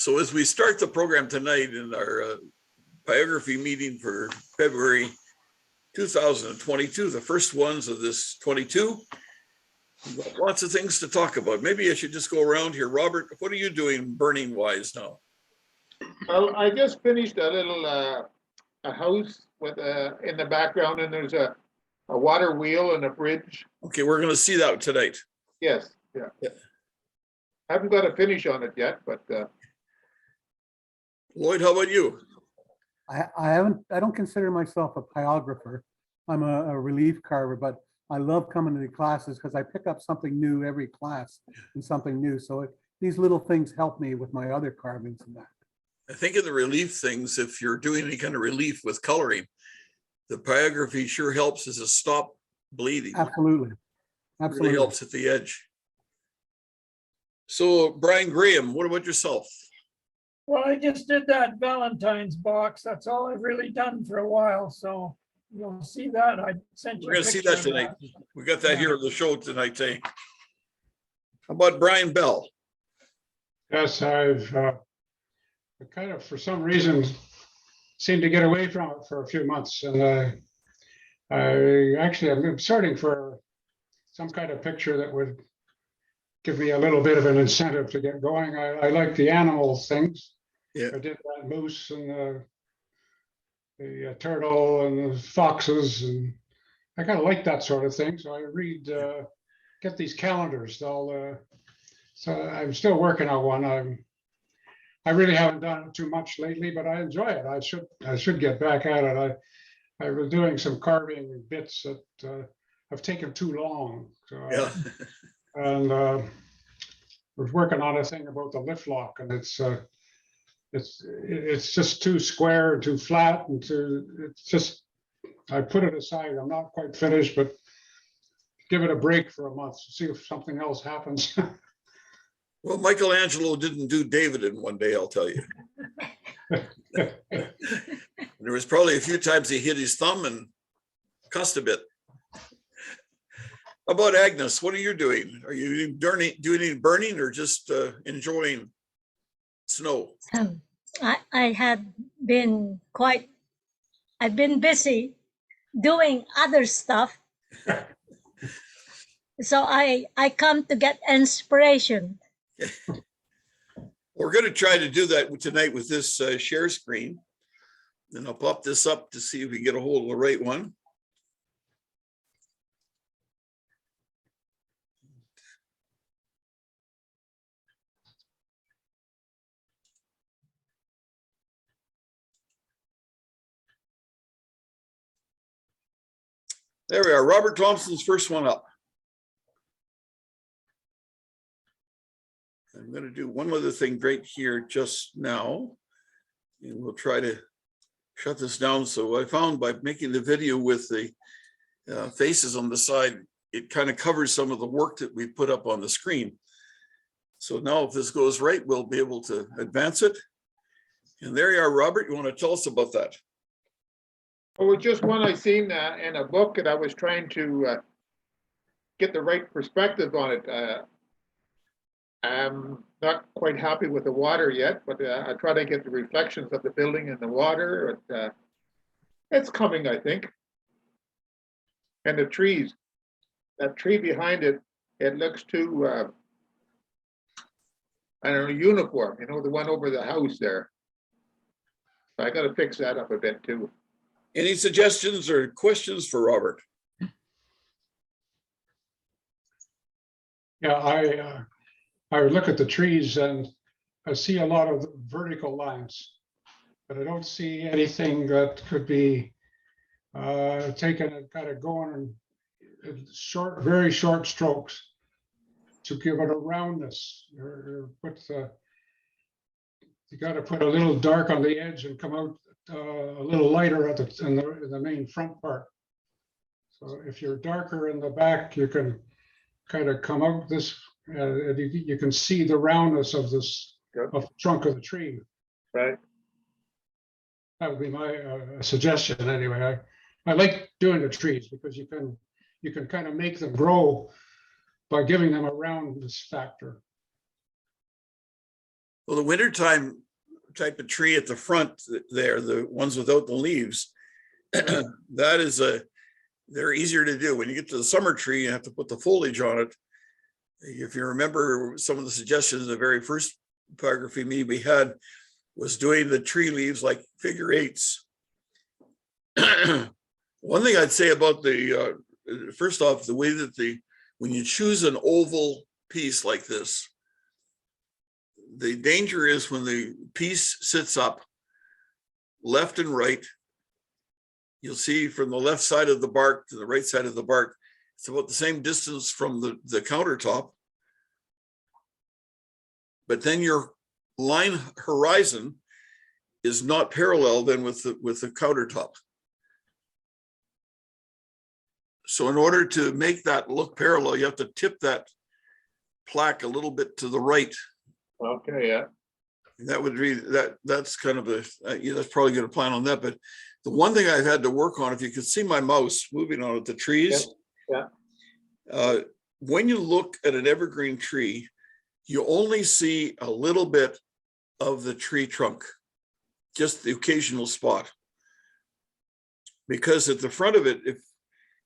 So as we start the program tonight in our Pyrography meeting for February 2022, the first ones of this 22, lots of things to talk about. Maybe I should just go around here. Robert, what are you doing burning wise now? Well, I just finished a little a house with in the background, and there's a water wheel and a bridge. Okay, we're going to see that tonight. Yes, yeah. I haven't got a finish on it yet, but Lloyd, how about you? I don't consider myself a pyrographer. I'm a relief carver, but I love coming to the classes because I pick up something new every class and something new. So these little things help me with my other carvings and that. I think in the relief things, if you're doing any kind of relief with coloring, the pyrography sure helps as a stop bleeding. Absolutely. It Absolutely. really helps at the edge. So Brian Graham, what about yourself? Well, I just did that Valentine's box. That's all I've really done for a while. So you'll see that. I sent you. We're going to see that tonight. We got that here on the show tonight, eh? How about Brian Bell? Yes, I've kind of, for some reason, seemed to get away from it for a few months. And I'm sorting for some kind of picture that would give me a little bit of an incentive to get going. I like the animal things. Yeah. I did that moose and the turtle and the foxes, and I kind of like that sort of thing. So I get these calendars. So I'm still working on one. I really haven't done it too much lately, but I enjoy it. I should get back at it. I was doing some carving bits that have taken too long. So Yeah. and was working on a thing about the lift lock, and it's just too square and too flat, and it's just, I put it aside. I'm not quite finished, but give it a break for a month to see if something else happens. Well, Michelangelo didn't do David in one day, I'll tell you. There was probably a few times he hit his thumb and cussed a bit. How about Agnes? What are you doing? Are you doing any burning or just enjoying snow? I've been busy doing other stuff. So I come to get inspiration. We're going to try to do that tonight with this share screen. Then I'll pop this up to see if we can get a hold of the right one. There we are. Robert Thompson's first one up. I'm going to do one other thing right here just now, and we'll try to shut this down. So I found by making the video with the faces on the side, it kind of covers some of the work that we put up on the screen. So now if this goes right, we'll be able to advance it. And there you are, Robert. You want to tell us about that? well, it's just one I seen in a book, and I was trying to get the right perspective on it. I'm not quite happy with the water yet, but I try to get the reflections of the building in the water. It's coming, I think. And the trees, that tree behind it, it looks too, I don't know, uniform, you know, the one over the house there. So I got to fix that up a bit too. Any suggestions or questions for Robert? Yeah, I look at the trees and I see a lot of vertical lines, but I don't see anything that could be taken and kind of going in short, very short strokes to give it a roundness. You got to put a little dark on the edge and come out a little lighter at in the main front part. So if you're darker in the back, you can kind of come out this. You can see the roundness of this of the trunk of the tree. Right. That would be my suggestion anyway. I like doing the trees because you can kind of make them grow by giving them a roundness factor. Well, the wintertime type of tree at the front there, the ones without the leaves, that is they're easier to do. When you get to the summer tree, you have to put the foliage on it. If you remember some of the suggestions, the very first Pyrography meeting we had was doing the tree leaves like figure eights. One thing I'd say about the, first off, the way that when you choose an oval piece like this, the danger is when the piece sits up left and right, you'll see from the left side of the bark to the right side of the bark, it's about the same distance from the countertop. But then your line horizon is not parallel then with the countertop. So in order to make that look parallel, you have to tip that plaque a little bit to the right. Okay, yeah. And that would be that's kind of that's probably going to plan on that. But the one thing I've had to work on, if you could see my mouse moving on it, the trees. Yeah. When you look at an evergreen tree, you only see a little bit of the tree trunk, just the occasional spot. Because at the front of it,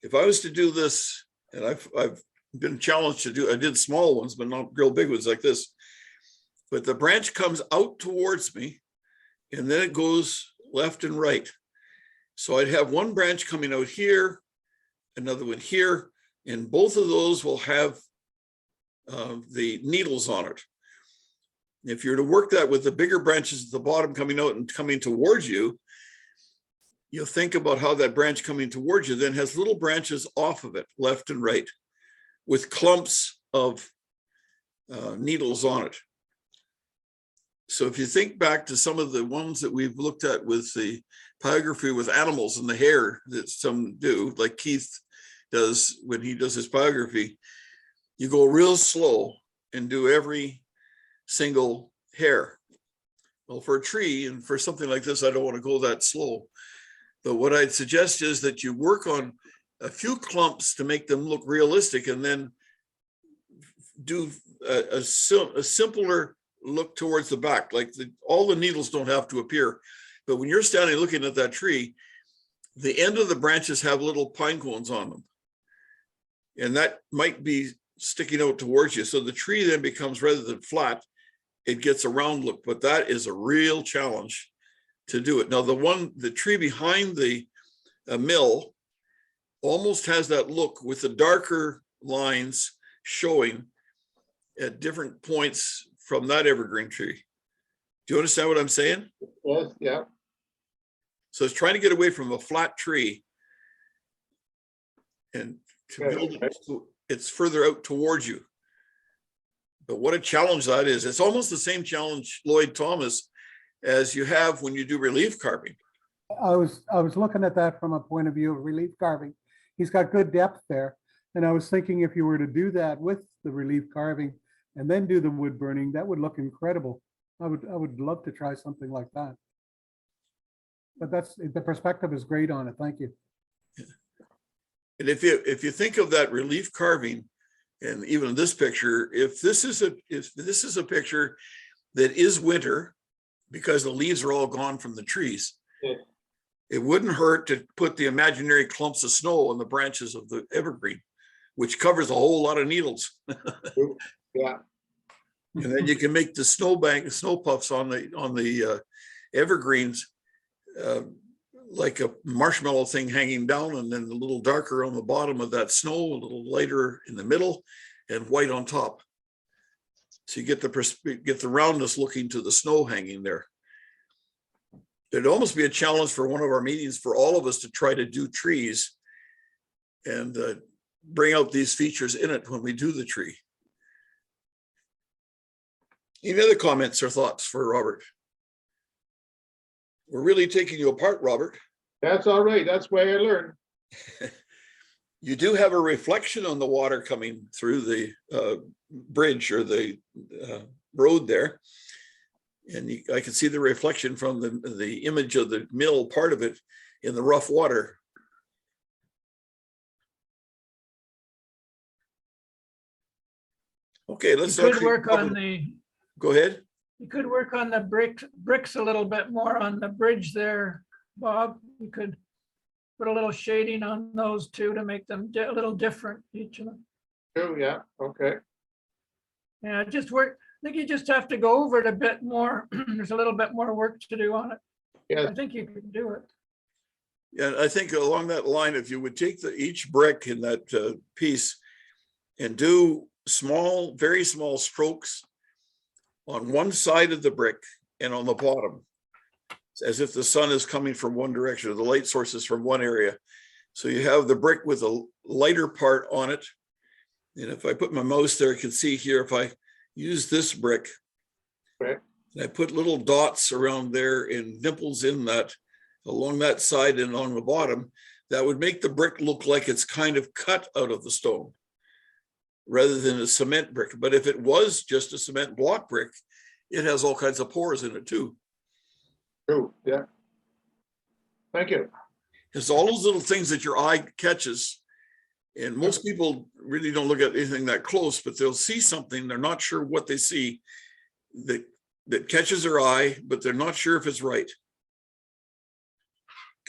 if I was to do this, and I've been challenged to do, I did small ones, but not real big ones like this. But the branch comes out towards me, and then it goes left and right. So I'd have one branch coming out here, another one here, and both of those will have the needles on it. If you're to work that with the bigger branches at the bottom coming out and coming towards you, you'll think about how that branch coming towards you then has little branches off of it, left and right, with clumps of needles on it. So if you think back to some of the ones that we've looked at with the pyrography with animals and the hair that some do, like Keith does when he does his pyrography, you go real slow and do every single hair. Well, for a tree and for something like this, I don't want to go that slow. But what I'd suggest is that you work on a few clumps to make them look realistic, and then do a simpler look towards the back. Like all the needles don't have to appear, but when you're standing looking at that tree, the end of the branches have little pine cones on them, and that might be sticking out towards you. So the tree then becomes, rather than flat, it gets a round look. But that is a real challenge to do it. Now the tree behind the mill almost has that look with the darker lines showing at different points from that evergreen tree. Do you understand what I'm saying? Yes, yeah. So it's trying to get away from a flat tree and to build it so it's further out towards you. But what a challenge that is. It's almost the same challenge, Lloyd Thomas, as you have when you do relief carving. I was looking at that from a point of view of relief carving. He's got good depth there. And I was thinking if you were to do that with the relief carving and then do the wood burning, that would look incredible. I would love to try something like that. But the perspective is great on it. Thank you. And if you think of that relief carving, and even this picture, if this is a picture that is winter because the leaves are all gone from the trees, Yeah. It wouldn't hurt to put the imaginary clumps of snow on the branches of the evergreen, which covers a whole lot of needles. Yeah. And then you can make the snow puffs on the evergreens like a marshmallow thing hanging down, and then a little darker on the bottom of that snow, a little lighter in the middle, and white on top. So you get the roundness looking to the snow hanging there. It'd almost be a challenge for one of our meetings for all of us to try to do trees and bring out these features in it when we do the tree. Any other comments or thoughts for Robert? We're really taking you apart, Robert. That's all right. That's why I learned. You do have a reflection on the water coming through the bridge or the road there. And I can see the reflection from the image of the mill part of it in the rough water. Okay, let's You could work on Go ahead. You could work on the bricks a little bit more on the bridge there, Bob. You could put a little shading on those too to make them a little different, each of them. Oh, yeah, okay. Yeah, just work. I think you just have to go over it a bit more. There's a little bit more work to do on it. Yes. I think you can do it. Yeah, I think along that line, if you would take each brick in that piece and do small, very small strokes on one side of the brick and on the bottom, as if the sun is coming from one direction, or the light source is from one area. So you have the brick with a lighter part on it. And if I put my mouse there, I can see here, if I use this brick, Right. and I put little dots around there and nipples in that, along that side and along the bottom, that would make the brick look like it's kind of cut out of the stone rather than a cement brick. But if it was just a cement block brick, it has all kinds of pores in it too. True, yeah. Thank you. It's all those little things that your eye catches. And most people really don't look at anything that close, but they'll see something. They're not sure what they see that catches their eye, but they're not sure if it's right.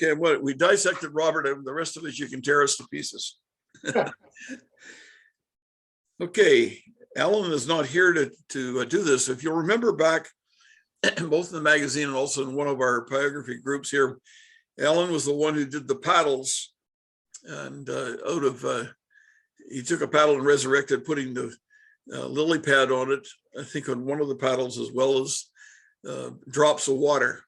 Okay, we dissected Robert, and the rest of it you can tear us to pieces. Okay, Alan is not here to do this. If you'll remember back, both in the magazine and also in one of our pyrography groups here, Alan was the one who did the paddles, and he took a paddle and resurrected, putting the lily pad on it, I think on one of the paddles, as well as drops of water.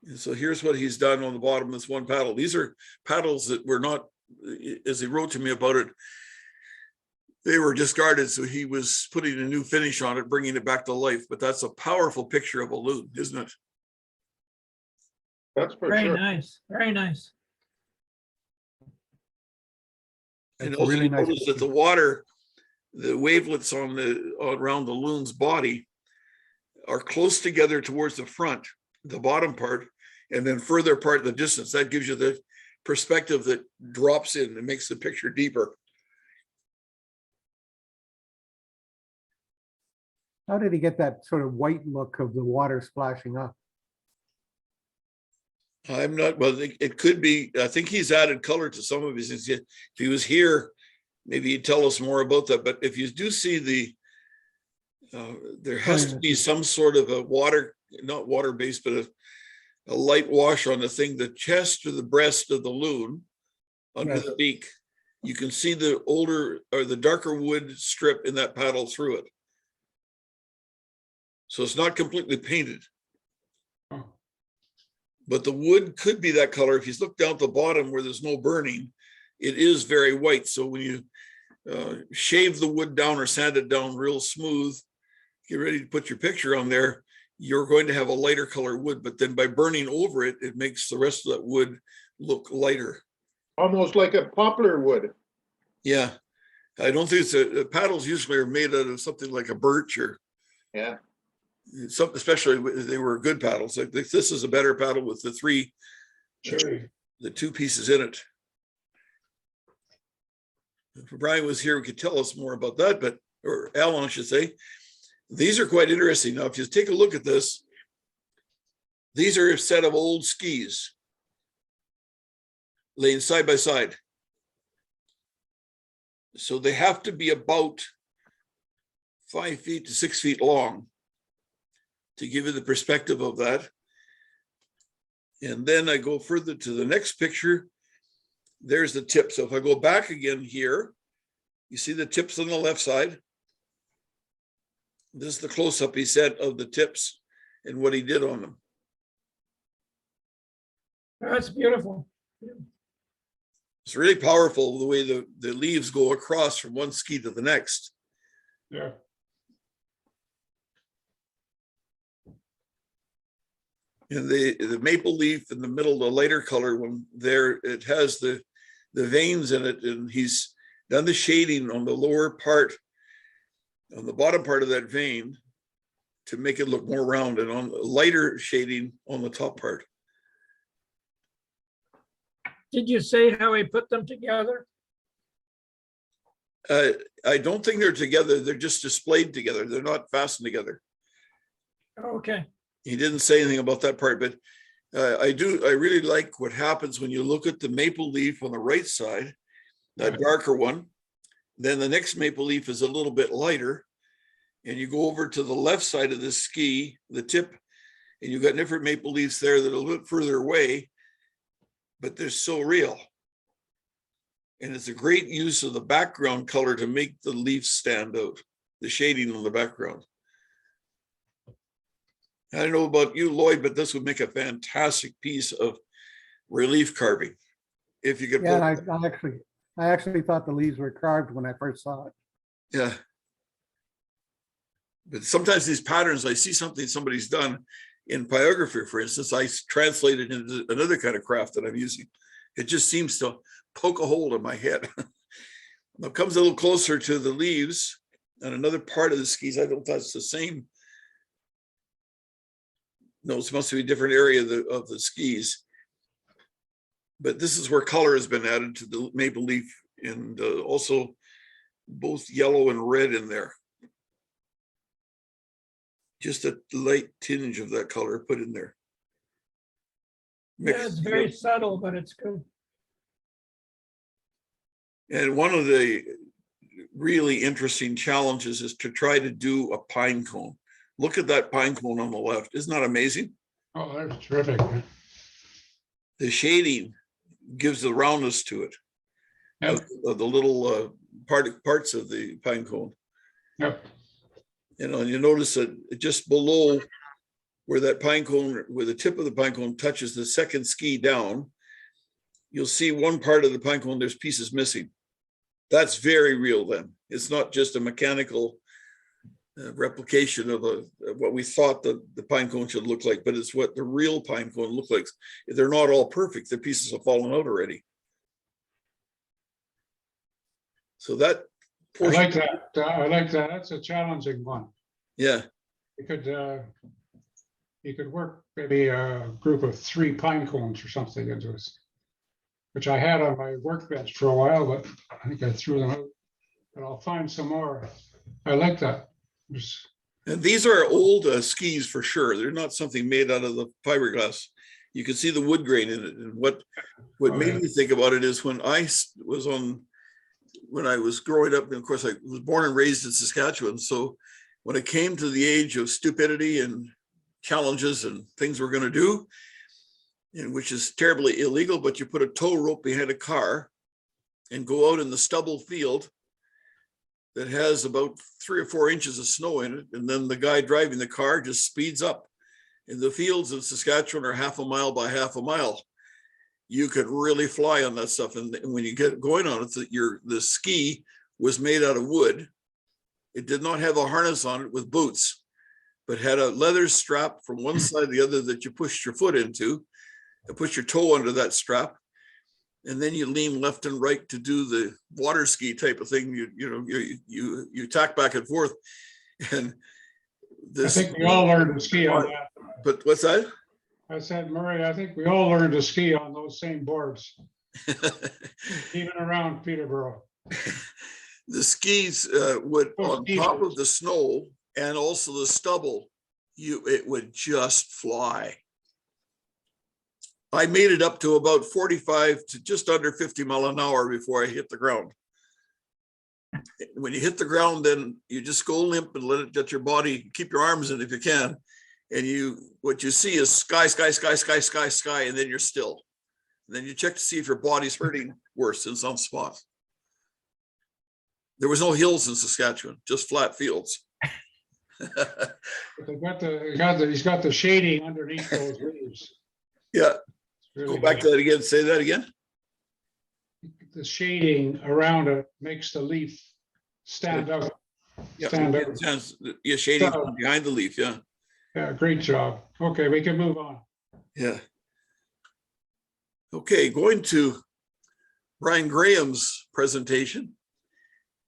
And so here's what he's done on the bottom of this one paddle. These are paddles that were not, as he wrote to me about it, they were discarded. So he was putting a new finish on it, bringing it back to life. But that's a powerful picture of a loon, isn't it? That's for Very sure. nice, very nice. And It's a also really nice notice that the water, the wavelets around the loon's body are close together towards the front, the bottom part, and then further apart the distance. That gives you the perspective that drops in and makes the picture deeper. How did he get that sort of white look of the water splashing up? I'm not, well, it could be, I think he's added color to some of his, if he was here, maybe he'd tell us more about that. But if you do see there has to be some sort of a water, not water-based, but a light wash on the thing, the chest or the breast of the loon, under Yes. the beak. You can see the older or the darker wood strip in that paddle through it. So it's not completely painted. Oh. But the wood could be that color. If you look down at the bottom where there's no burning, it is very white. So when you shave the wood down or sand it down real smooth, get ready to put your picture on there, you're going to have a lighter color wood. But then by burning over it, it makes the rest of that wood look lighter. Almost like a poplar wood. Yeah, I don't think the paddles usually are made out of something like a birch or Yeah, something, especially if they were good paddles. Like this is a better paddle with the two pieces in it. If Brian was here, we could tell us more about that, but, or Alan, I should say. These are quite interesting. Now, if you take a look at this, these are a set of old skis laying side by side. So they have to be about 5 feet to 6 feet long to give you the perspective of that. And then I go further to the next picture. There's the tip. So if I go back again here, you see the tips on the left side. This is the close-up he said of the tips and what he did on them. That's beautiful. It's really powerful the way the leaves go across from one ski to the next. Yeah. And the maple leaf in the middle, the lighter color one there, it has the veins in it, and he's done the shading on the lower part, on the bottom part of that vein to make it look more round, and on lighter shading on the top part. Did you say how he put them together? I don't think they're together. They're just displayed together. They're not fastened together. Okay, He didn't say anything about that part, but I really like what happens when you look at the maple leaf on the right side, that darker one. Then the next maple leaf is a little bit lighter. And you go over to the left side of the ski, the tip, and you've got different maple leaves there that are a little bit further away, but they're so real. And it's a great use of the background color to make the leaves stand out, the shading on the background. I don't know about you, Lloyd, but this would make a fantastic piece of relief carving. If you could. Yeah, and I actually thought the leaves were carved when I first saw it. Yeah. But sometimes these patterns, I see something somebody's done in pyrography, for instance, I translate it into another kind of craft that I'm using. It just seems to poke a hole in my head. Now it comes a little closer to the leaves and another part of the skis. I don't know if that's the same. No, it must be a different area of the skis. But this is where color has been added to the maple leaf, and also both yellow and red in there. Just a light tinge of that color put in there. yeah, it's very subtle, but it's good. And one of the really interesting challenges is to try to do a pine cone. Look at that pine cone on the left. Isn't that amazing? Oh, that's terrific. Man. The shading gives the roundness to it. Yep. Of the little parts of the pine cone. Yep. You know, and you notice that just below where that pine cone, where the tip of the pine cone touches the second ski down, you'll see one part of the pine cone, there's pieces missing. That's very real then. It's not just a mechanical replication of what we thought the pine cone should look like, but it's what the real pine cone looks like. They're not all perfect. The pieces have fallen out already. So that I like that. I like that. That's a challenging one. Yeah. You could work maybe a group of 3 pine cones or something into it, which I had on my workbench for a while, but I think I threw them out. But I'll find some more. I like that. And these are old skis for sure. They're not something made out of the fiberglass. You can see the wood grain in it. And what made me think about it is when I was growing up, and of course I was born and raised in Saskatchewan. So when it came to the age of stupidity and challenges and things we're going to do, and which is terribly illegal, but you put a tow rope behind a car and go out in the stubble field that has about 3 or 4 inches of snow in it. And then the guy driving the car just speeds up. And the fields in Saskatchewan are half a mile by half a mile. You could really fly on that stuff. And when you get going on it, the ski was made out of wood. It did not have a harness on it with boots, but had a leather strap from one side to the other that you pushed your foot into and put your toe under that strap. And then you lean left and right to do the water ski type of thing. You tack back and forth. And this, I think we all learned to ski on that. But what's that? I said, Murray, I think we all learned to ski on those same boards, even around Peterborough. The skis would, on top of the snow and also the stubble, it would just fly. I made it up to about 45 to just under 50 mile an hour before I hit the ground. When you hit the ground, then you just go limp and let your body, keep your arms in if you can. And what you see is sky, sky, sky, sky, sky, sky, and then you're still. And then you check to see if your body's hurting worse in some spots. There was no hills in Saskatchewan, just flat fields. He's got the shading underneath those leaves. Yeah. Really Go back to that again. Say that again. The shading around it makes the leaf stand out. Yeah, Stand out. You're shading from behind the leaf. Yeah. Yeah, great job. Okay, we can move on. Yeah. Okay, going to Brian Graham's presentation.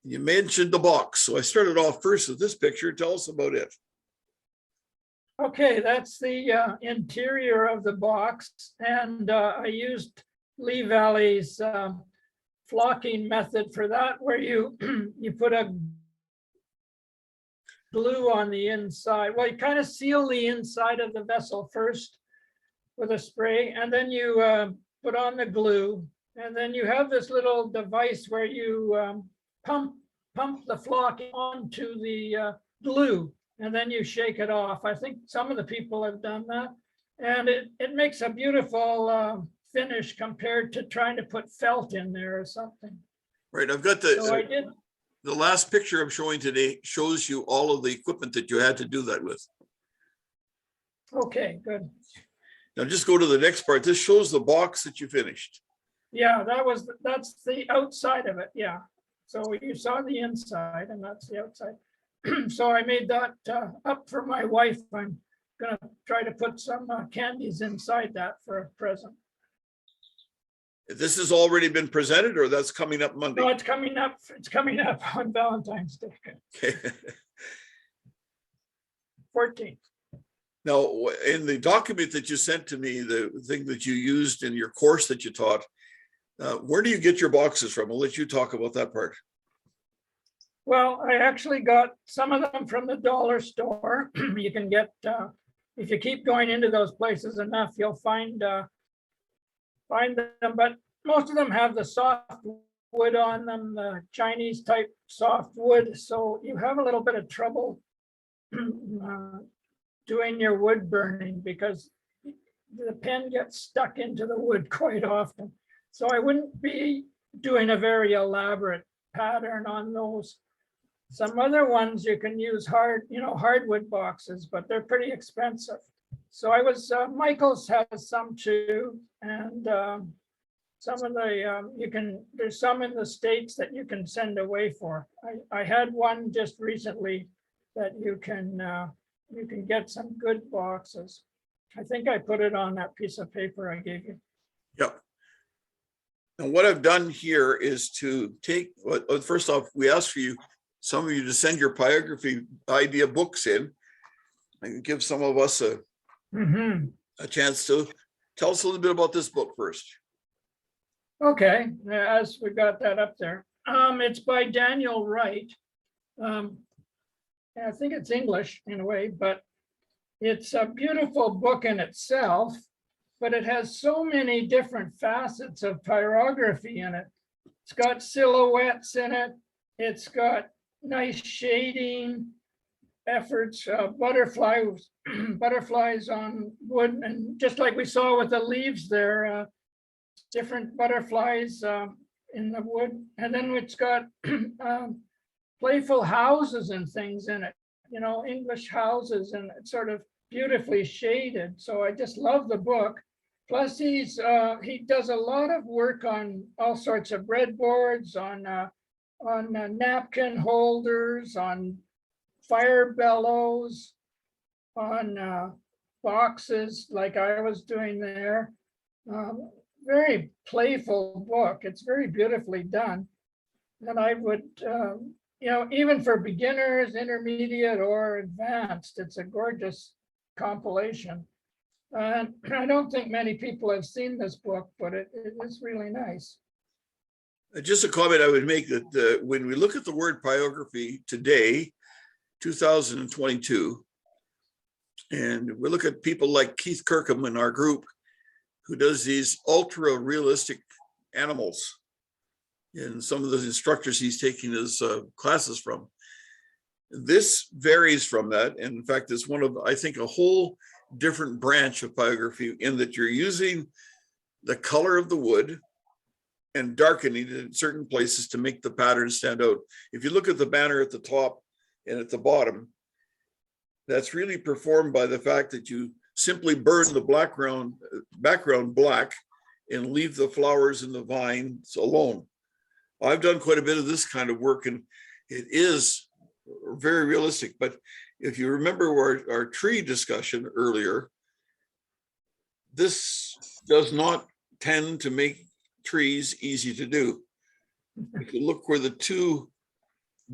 You mentioned the box, so I started off first with this picture. Tell us about it. Okay, that's the interior of the box, and I used Lee Valley's flocking method for that, where you you put a glue on the inside. Well, you kind of seal the inside of the vessel first with a spray, and then you put on the glue. And then you have this little device where you pump the flock onto the glue, and then you shake it off. I think some of the people have done that. And it makes a beautiful finish compared to trying to put felt in there or something. Right, I've got So I did. the last picture I'm showing today shows you all of the equipment that you had to do that with. Okay, good. Now just go to the next part. This shows the box that you finished. Yeah, that's the outside of it. Yeah. So you saw the inside and that's the outside. So I made that up for my wife. I'm gonna try to put some candies inside that for a present. This has already been presented, or that's coming up Monday? No, it's coming up. It's coming up on Valentine's Day, Okay. 14th. Now, in the document that you sent to me, the thing that you used in your course that you taught, where do you get your boxes from? I'll let you talk about that part. Well, I actually got some of them from the dollar store. You can get, if you keep going into those places enough, you'll find them, but most of them have the soft wood on them, the Chinese type soft wood. So you have a little bit of trouble doing your wood burning because the pen gets stuck into the wood quite often. So I wouldn't be doing a very elaborate pattern on those. Some other ones you can use hardwood boxes, but they're pretty expensive. So I was, Michael's has some too. And some of the, there's some in the States that you can send away for. I had one just recently that you can get some good boxes. I think I put it on that piece of paper I gave you. Yep. And what I've done here is to take, first off, we asked for you, some of you to send your pyrography idea books in and give some of us a chance to tell us a little bit about this book first. Okay, as we got that up there. It's by Daniel Wright. And I think it's English in a way, but it's a beautiful book in itself, but it has so many different facets of pyrography in it. It's got silhouettes in it. It's got nice shading efforts, butterflies on wood, and just like we saw with the leaves there, different butterflies in the wood. And then it's got playful houses and things in it, English houses, and it's sort of beautifully shaded. So I just love the book. Plus he does a lot of work on all sorts of breadboards, on napkin holders, on fire bellows, on boxes like I was doing there. Very playful book. It's very beautifully done. And I would, even for beginners, intermediate, or advanced, it's a gorgeous compilation. And I don't think many people have seen this book, but it is really nice. Just a comment I would make that when we look at the word pyrography today, 2022, and we look at people like Keith Kirkham in our group, who does these ultra realistic animals, and some of the instructors he's taking his classes from. This varies from that. And in fact, it's one of, I think, a whole different branch of pyrography in that you're using the color of the wood and darkening it in certain places to make the pattern stand out. If you look at the banner at the top and at the bottom, that's really performed by the fact that you simply burn the background black and leave the flowers and the vines alone. I've done quite a bit of this kind of work, and it is very realistic. But if you remember our tree discussion earlier, this does not tend to make trees easy to do. If you look where the two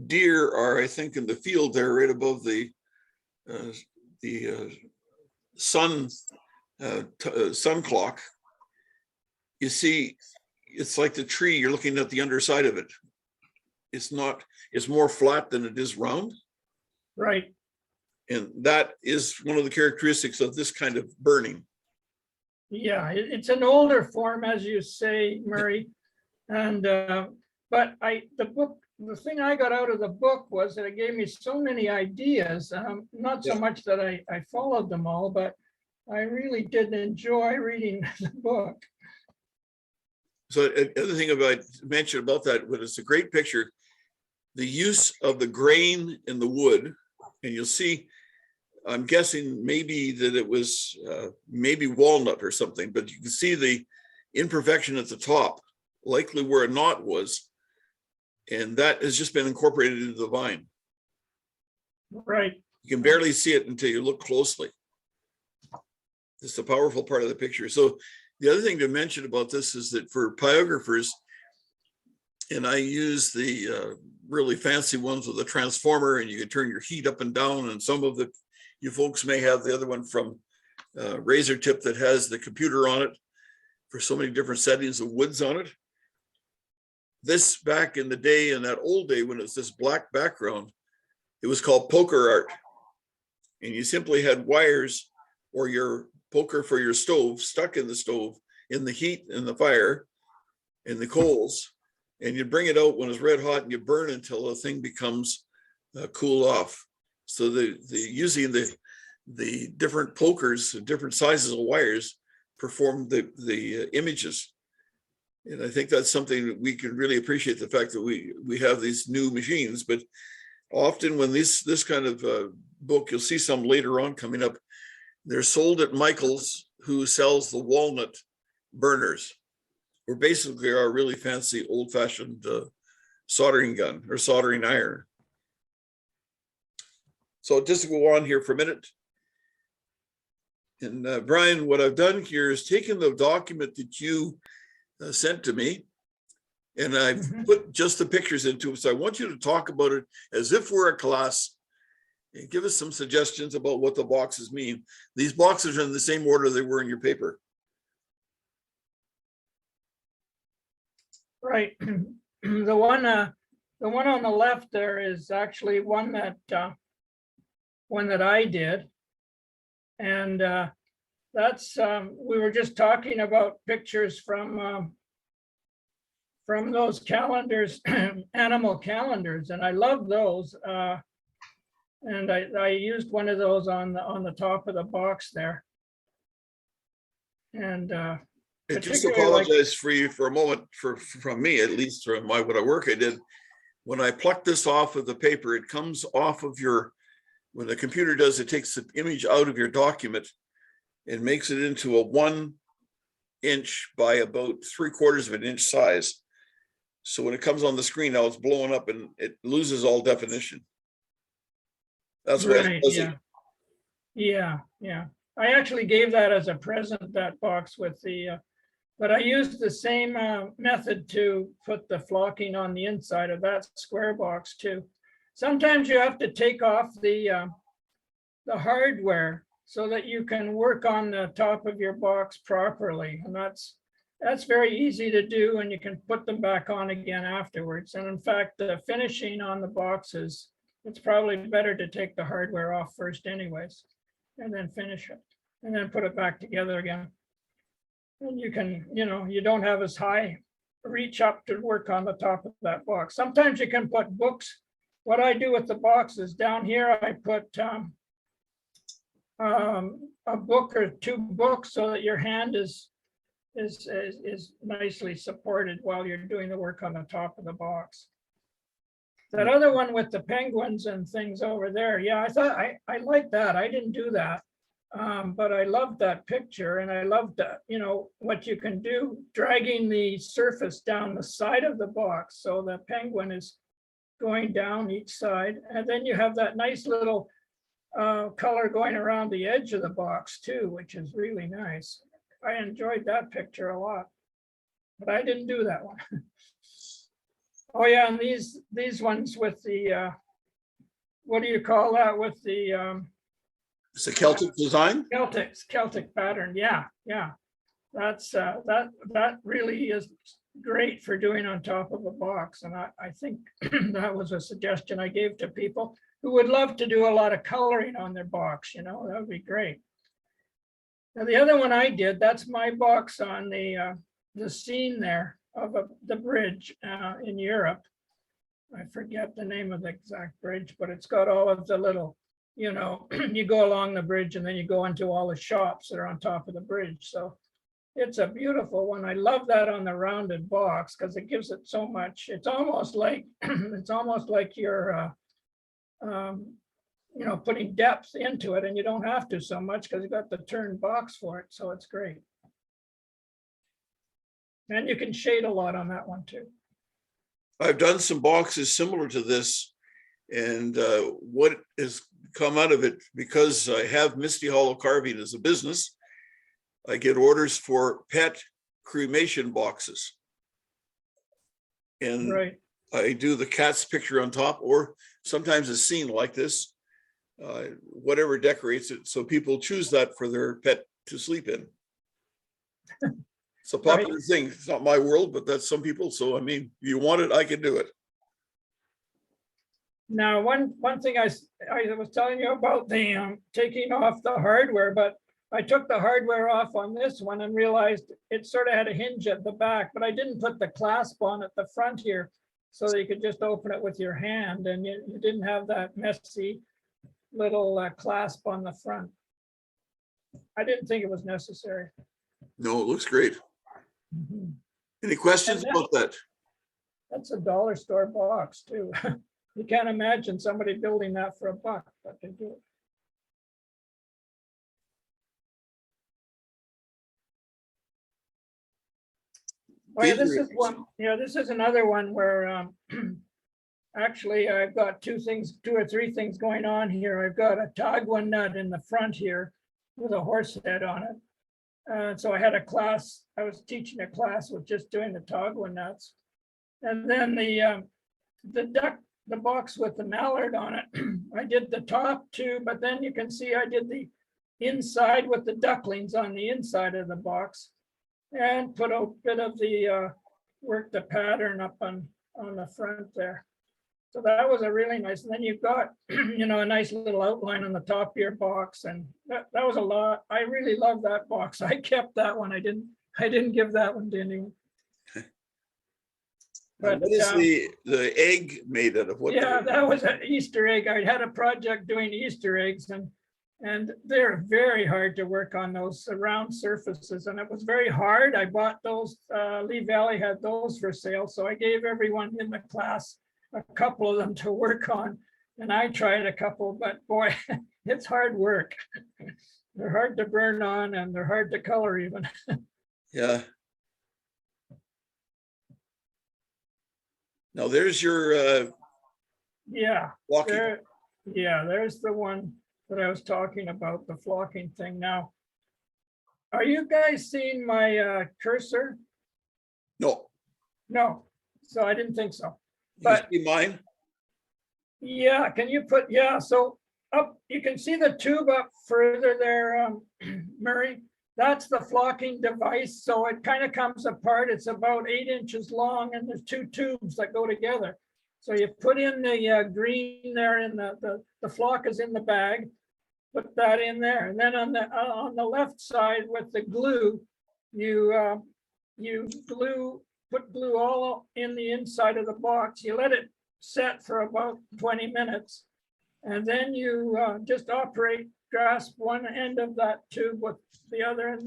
deer are, I think in the field there, right above the sun clock, you see it's like the tree, you're looking at the underside of it. It's more flat than it is round. right. And that is one of the characteristics of this kind of burning. Yeah, it's an older form, as you say, Murray. And, but the thing I got out of the book was that it gave me so many ideas. Not so Yeah. much that I followed them all, but I really did enjoy reading the book. So another thing about mention about that, but it's a great picture, the use of the grain in the wood, and you'll see, I'm guessing maybe that it was maybe walnut or something, but you can see the imperfection at the top, likely where a knot was. And that has just been incorporated into the vine. Right, You can barely see it until you look closely. It's a powerful part of the picture. So the other thing to mention about this is that for pyographers, and I use the really fancy ones with a transformer, and you can turn your heat up and down, and some of you folks may have the other one from Razor Tip that has the computer on it for so many different settings of woods on it. This back in the day, in that old day when it's this black background, it was called poker art. And you simply had wires or your poker for your stove stuck in the stove, in the heat, in the fire, in the coals, and you bring it out when it's red hot and you burn until the thing becomes cool off. So the using the different pokers, different sizes of wires, perform the images. And I think that's something that we can really appreciate, the fact that we have these new machines. But often when this kind of book, you'll see some later on coming up, they're sold at Michael's, who sells the walnut burners, or basically are really fancy old-fashioned soldering gun or soldering iron. So just to go on here for a minute. And Brian, what I've done here is taken the document that you sent to me, and I've put just the pictures into it. So I want you to talk about it as if we're a class and give us some suggestions about what the boxes mean. These boxes are in the same order they were in your paper. right. The one on the left there is actually one that I did. And that's, we were just talking about pictures from those calendars, animal calendars, and I love those. And I used one of those on the top of the box there. And And just particularly like- apologize for you for a moment, from me, at least from what I work I did. When I pluck this off of the paper, it comes off of when the computer does, it takes the image out of your document and makes it into a 1 inch by about 3/4 of an inch size. So when it comes on the screen now, it's blowing up and it loses all definition. That's why Right, it's fuzzy. yeah. I actually gave that as a present, that box with the, but I used the same method to put the flocking on the inside of that square box too. Sometimes you have to take off the hardware so that you can work on the top of your box properly. And that's very easy to do, and you can put them back on again afterwards. And in fact, the finishing on the boxes, it's probably better to take the hardware off first anyways, and then finish it, and then put it back together again. And you can, you don't have as high reach up to work on the top of that box. Sometimes you can put books. What I do with the boxes down here, I put a book or 2 books so that your hand is nicely supported while you're doing the work on the top of the box. That other one with the penguins and things over there, yeah, I thought I liked that. I didn't do that, but I loved that picture, and I loved that, what you can do, dragging the surface down the side of the box so the penguin is going down each side, and then you have that nice little color going around the edge of the box too, which is really nice. I enjoyed that picture a lot, but I didn't do that one. Oh yeah, and these ones with the what do you call that, with the It's a Celtic design. Celtic pattern. Yeah. That's that really is great for doing on top of a box, and I think that was a suggestion I gave to people. who would love to do a lot of coloring on their box, you know, that would be great. Now, the other one I did, that's my box on the scene there of the bridge in Europe. I forget the name of the exact bridge, but it's got all of the little, you know, you go along the bridge and then you go into all the shops that are on top of the bridge. So it's a beautiful one. I love that on the rounded box because it gives it so much. It's almost like it's almost like you're you know, putting depth into it, and you don't have to so much because you got the turned box for it. So it's great. And you can shade a lot on that one too. I've done some boxes similar to this, and what has come out of it, because I have Misty Hollow Carving as a business, I get orders for pet cremation boxes. And Right. I do the cat's picture on top, or sometimes a scene like this, whatever decorates it. So people choose that for their pet to sleep in. It's a popular thing. It's not my world, but that's some people. So, I mean, if you want it, I can do it. Now, one thing I was telling you about the taking off the hardware, but I took the hardware off on this one and realized it sort of had a hinge at the back, but I didn't put the clasp on at the front here so that you could just open it with your hand, and you didn't have that messy little clasp on the front. I didn't think it was necessary. No, it looks great. Mhm. Any questions And about that? That's a dollar store box too. You can't imagine somebody building that for $1, but they do it. Oh, yeah, this is one. Yeah, this is another one where actually I've got two or three things going on here. I've got a Tagua nut in the front here with a horse head on it. So I had a class. I was teaching a class with just doing the Tagua nuts, and then the box with the mallard on it. I did the top too, but then you can see I did the inside with the ducklings on the inside of the box, and put a bit of the work the pattern up on the front there. So that was a really nice. And then you've got you know, a nice little outline on the top of your box, and that was a lot. I really love that box. I kept that one. I didn't give that one to anyone. But What is the egg made out of? What? yeah, that was an Easter egg. I had a project doing Easter eggs, and they're very hard to work on those round surfaces. And it was very hard. I bought those, Lee Valley had those for sale. So I gave everyone in the class a couple of them to work on. And I tried a couple, but boy, it's hard work. They're hard to burn on, and they're hard to color even. Yeah. Now there's your Yeah. walking. There's the one that I was talking about, the flocking thing. Now, are you guys seeing my cursor? No, No, so I didn't think so. you But see mine? yeah, can you put, yeah, so up, you can see the tube up further there, Murray. That's the flocking device. So it kind of comes apart. It's about 8 inches long, and there's 2 tubes that go together. So you put in the green there, and the flock is in the bag. Put that in there, and then on the left side with the glue, you put glue all in the inside of the box. You let it set for about 20 minutes, and then you just grasp one end of that tube with the other, and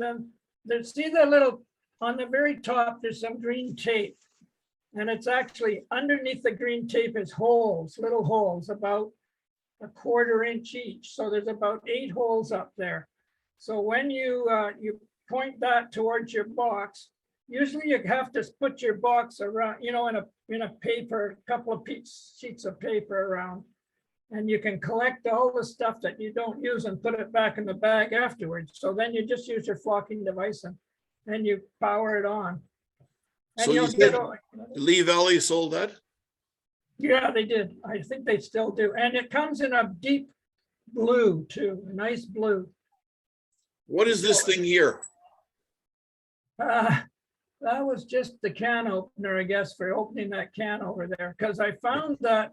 then see the little, on the very top, there's some green tape, and it's actually underneath the green tape is holes, little holes, about 1/4 inch each. So there's about 8 holes up there. So when you point that towards your box, usually you have to put your box around, you know, in a paper, a couple of sheets of paper around, and you can collect all the stuff that you don't use and put it back in the bag afterwards. So then you just use your flocking device and you power it on. And So you you'll said get, Lee Valley sold that? yeah, they did. I think they still do. And it comes in a deep blue too, a nice blue. What is this thing here? That was just the can opener, I guess, for opening that can over there. Because I found that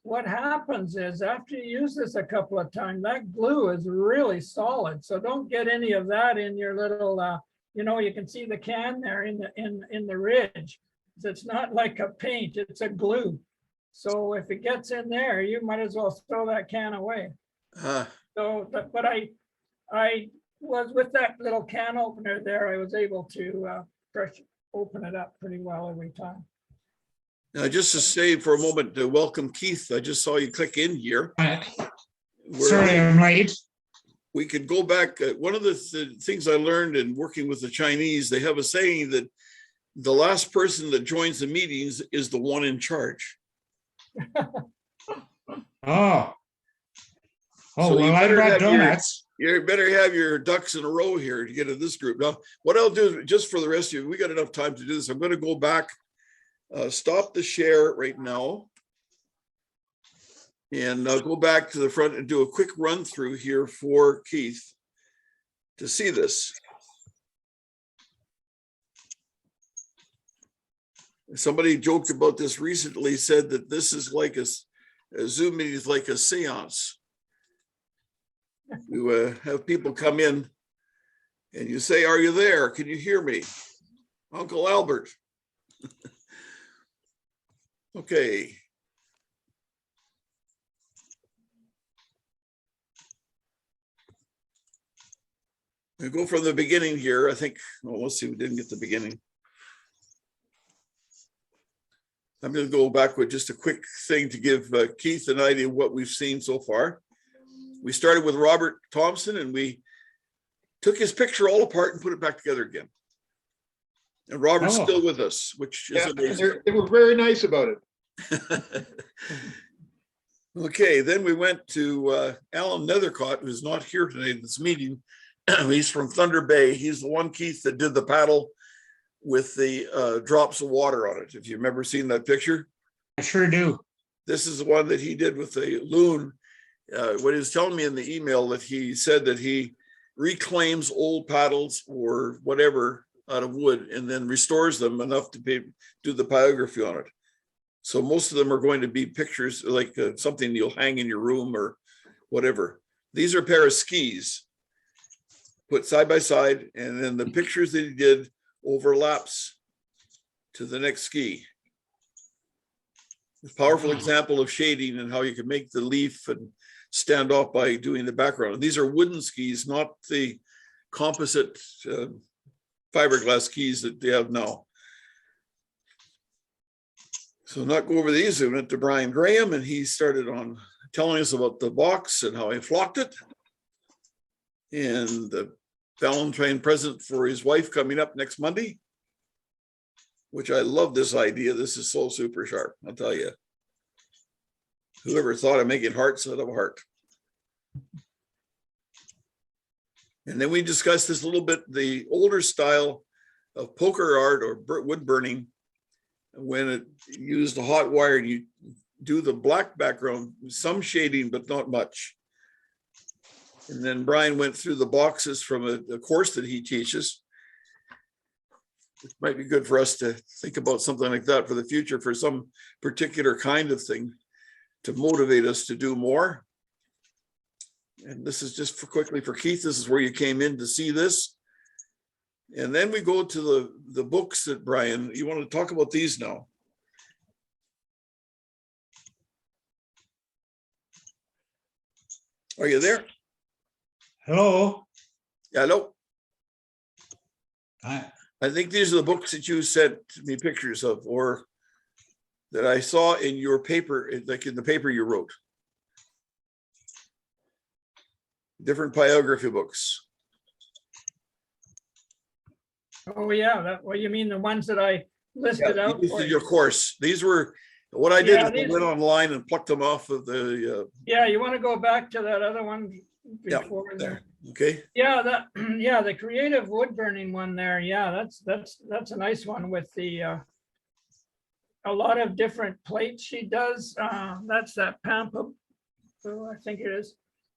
what happens is after you use this a couple of times, that glue is really solid. So don't get any of that in your little, you can see the can there in the ridge. It's not like a paint, it's a glue. So if it gets in there, you might as well throw that can away. So, but I was with that little can opener there, I was able to open it up pretty well every time. Now, just to say for a moment, to welcome Keith, I just saw you click in here. Sorry, I'm late. We could go back. One of the things I learned in working with the Chinese, they have a saying that the last person that joins the meetings is the one in charge. Oh. Oh, So you well, I better brought have donuts. You better have your ducks in a row here to get in this group. Now, what I'll do, just for the rest of you, we got enough time to do this. I'm going to go back, stop the share right now. And I'll go back to the front and do a quick run through here for Keith to see this. Somebody joked about this recently, said that this is like a Zoom meeting is like a seance. You have people come in and you say, "Are you there? Can you hear me? Uncle Albert." Okay. We go from the beginning here. I think, well, let's see, we didn't get the beginning. I'm going to go back with just a quick thing to give Keith an idea of what we've seen so far. We started with Robert Thompson and we took his picture all apart and put it back together again. And Robert's still with us, which is amazing. They were very nice about it. Okay, then we went to Alan Nethercott, who's not here today at this meeting. He's from Thunder Bay. He's the one, Keith, that did the paddle with the drops of water on it. If you remember seeing that picture. I sure do. This is the one that he did with the loon. What he was telling me in the email, that he said that he reclaims old paddles or whatever out of wood and then restores them enough to do the pyrography on it. So most of them are going to be pictures like something you'll hang in your room or whatever. These are a pair of skis put side by side, and then the pictures that he did overlaps to the next ski. A powerful example of shading and how you can make the leaf and stand off by doing the background. And these are wooden skis, not the composite fiberglass skis that they have now. So not go over these, we went to Brian Graham and he started on telling us about the box and how he flocked it. And the Valentine present for his wife coming up next Monday, which I love this idea. This is so super sharp, I'll tell you. Whoever thought of making hearts out of a heart. And then we discussed this a little bit, the older style of poker art or wood burning, when it used a hot wire and you do the black background, some shading, but not much. And then Brian went through the boxes from a course that he teaches. It might be good for us to think about something like that for the future, for some particular kind of thing to motivate us to do more. And this is just quickly for Keith. This is where you came in to see this. And then we go to the books that Brian, you want to talk about these now? Are you there? Hello. Hello. I I think these are the books that you sent me pictures of, or that I saw in your paper, like in the paper you wrote. Different pyrography books. Oh, yeah, well, you mean the ones that I listed Yeah, out? this for is you? your course. These were, what I did Yeah, is I these- went online and plucked them off of the, Yeah, you want to go back to that other one Yeah, before there. there? Okay. Yeah, yeah, the creative wood burning one there. Yeah, that's a nice one with the a lot of different plates she does. That's that Pampa, I think it is.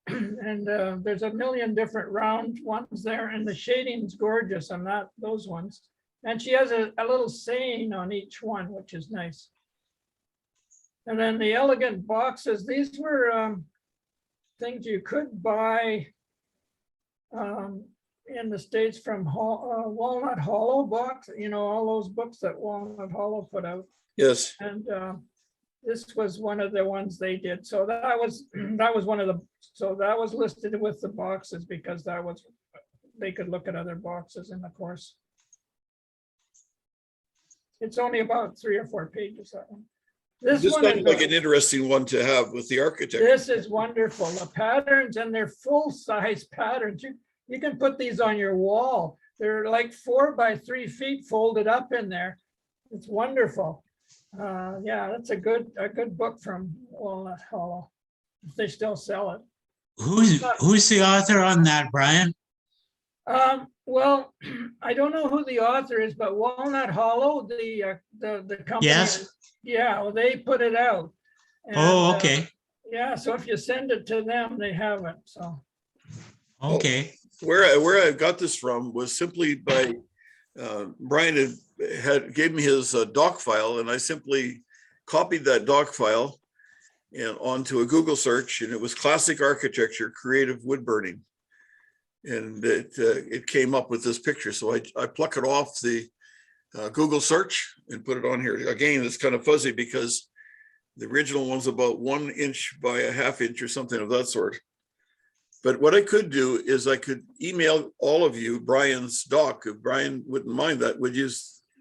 And there's a million different round ones there, and the shading's gorgeous on those ones. And she has a little saying on each one, which is nice. And then the elegant boxes, these were things you could buy in the States from Walnut Hollow box, you know, all those books that Walnut Hollow put out. Yes, And this was one of the ones they did. So that was one of the, so that was listed with the boxes because that was, they could look at other boxes in the course. It's only about 3 or 4 pages, that one. This this one sounds is like an interesting one to have with the architect. This is wonderful. The patterns, and they're full-size patterns. You can put these on your wall. They're like 4 by 3 feet folded up in there. It's wonderful. Yeah, that's a good book from Walnut Hollow. If they still sell it. Who's the author on that, Brian? Well, I don't know who the author is, but Walnut Hollow, the company. Yes. Yeah, well, they put it out. Oh, And, okay, yeah, so if you send it to them, they have it, so. okay. Where I got this from was simply by Brian gave me his doc file, and I simply copied that doc file and onto a Google search, and it was classic architecture, creative wood burning. And it came up with this picture. So I pluck it off the Google search and put it on here. Again, it's kind of fuzzy because the original one's about 1 inch by a ½ inch or something of that sort. But what I could do is I could email all of you Brian's doc. If Brian wouldn't mind that, would you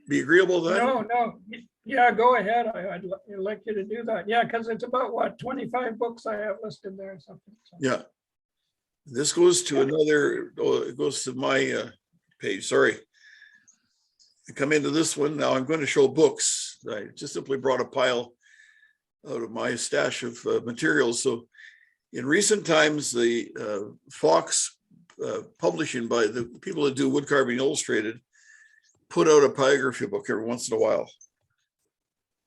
be agreeable to that? No, yeah, go ahead. I'd like you to do that. Yeah, because it's about what, 25 books I have listed there or something. So. Yeah. This goes to another, it goes to my page, sorry. I come into this one, now I'm going to show books. I just simply brought a pile out of my stash of materials. So in recent times, the Fox publishing by the people that do wood carving illustrated put out a pyrography book every once in a while.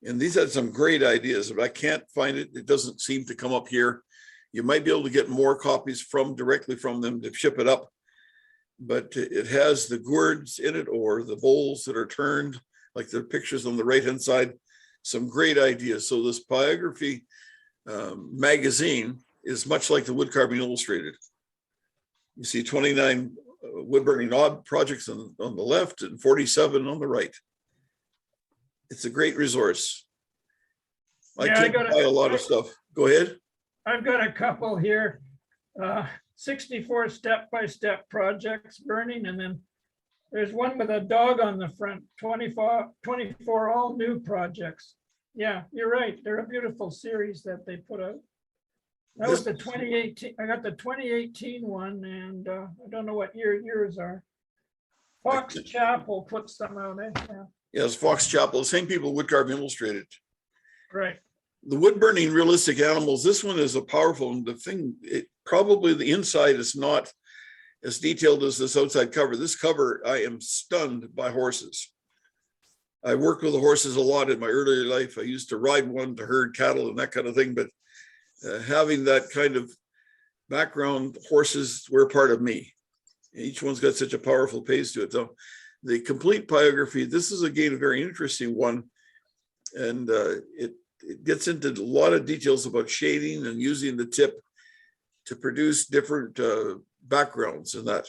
And these had some great ideas, but I can't find it. It doesn't seem to come up here. You might be able to get more copies directly from them to ship it up. But it has the gourds in it or the bowls that are turned, like the pictures on the right-hand side. Some great ideas. So this pyrography magazine is much like the Wood Carving Illustrated. You see 29 wood burning odd projects on the left and 47 on the right. It's a great resource. I can't buy a lot of stuff. Go ahead. I've got a couple here, 64 step-by-step projects burning, and then there's one with a dog on the front, 24 all new projects. Yeah, you're right. They're a beautiful series that they put out. That was the 2018. I got the 2018 one, and I don't know what yours are. Fox Chapel puts them out, eh? Yeah. Yes, Fox Chapel, same people, Wood Carving Illustrated. Right. The wood burning realistic animals, this one is a powerful, and the thing, probably the inside is not as detailed as this outside cover. This cover, I am stunned by horses. I worked with the horses a lot in my earlier life. I used to ride one to herd cattle and that kind of thing, but having that kind of background, horses were part of me. Each one's got such a powerful pace to it. So the complete pyrography, this is again a very interesting one. And it gets into a lot of details about shading and using the tip to produce different backgrounds and that.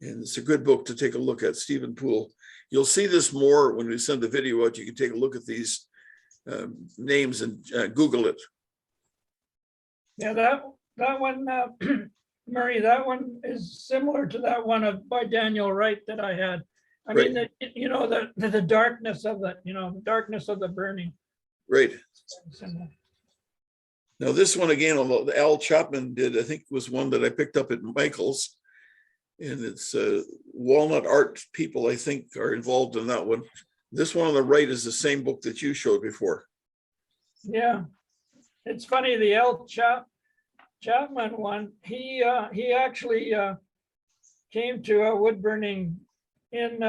And it's a good book to take a look at, Stephen Poole. You'll see this more when we send the video out. You can take a look at these names and Google it. Yeah, that one, Murray, that one is similar to that one by Daniel Wright that I had. I mean, the darkness of the, darkness of the burning. Right. Now this one again, although Al Chapman did, I think was one that I picked up at Michael's, and it's Walnut Art people, I think, are involved in that one. This one on the right is the same book that you showed before. Yeah, it's funny, the Al Chapman one, he actually came to a wood burning in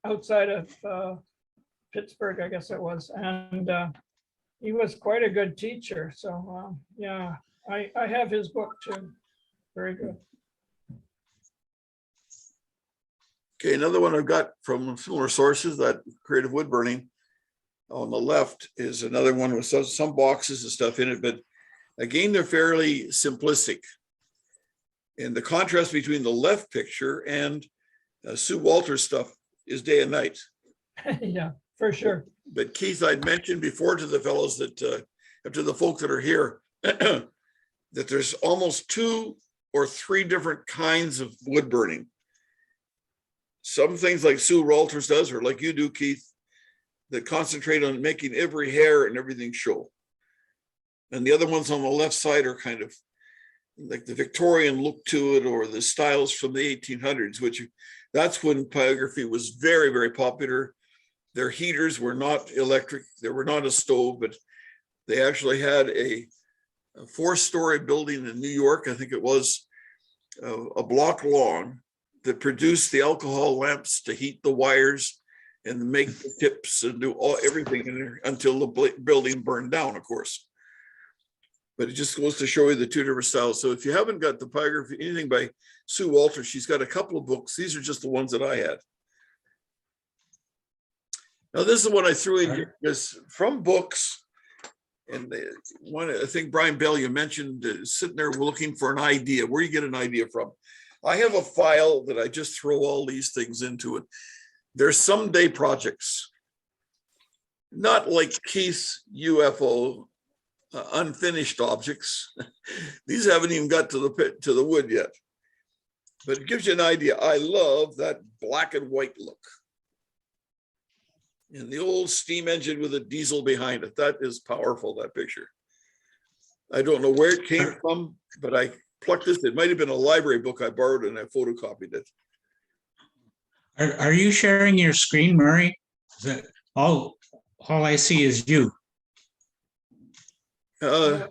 outside of Pittsburgh, I guess it was, and he was quite a good teacher. So yeah, I have his book too. Very good. Okay, another one I've got from similar sources, that creative wood burning. on the left is another one with some boxes and stuff in it, but again, they're fairly simplistic. And the contrast between the left picture and Sue Walter's stuff is day and night. Yeah, for sure. But Keith, I'd mentioned before to the fellows that, to the folk that are here, that there's almost 2 or 3 different kinds of wood burning. Some things like Sue Walters does, or like you do, Keith, that concentrate on making every hair and everything show. And the other ones on the left side are kind of like the Victorian look to it, or the styles from the 1800s, which that's when pyrography was very, very popular. Their heaters were not electric. They were not a stove, but they actually had a 4-story building in New York. I think it was a block long, that produced the alcohol lamps to heat the wires and make the tips and do everything in there until the building burned down, of course. But it just goes to show you the 2 different styles. So if you haven't got the pyrography, anything by Sue Walter, she's got a couple of books. These are just the ones that I had. Now, this is what I threw in here, because from books, and one, I think Brian Bell, you mentioned sitting there looking for an idea, where you get an idea from. I have a file that I just throw all these things into it. There's someday projects, not like Keith's UFO, unfinished objects. These haven't even got to the wood yet, but it gives you an idea. I love that black and white look. And the old steam engine with a diesel behind it. That is powerful, that picture. I don't know where it came from, but I plucked this. It might have been a library book I borrowed and I photocopied it. Are you sharing your screen, Murray? All I see is you. Uh,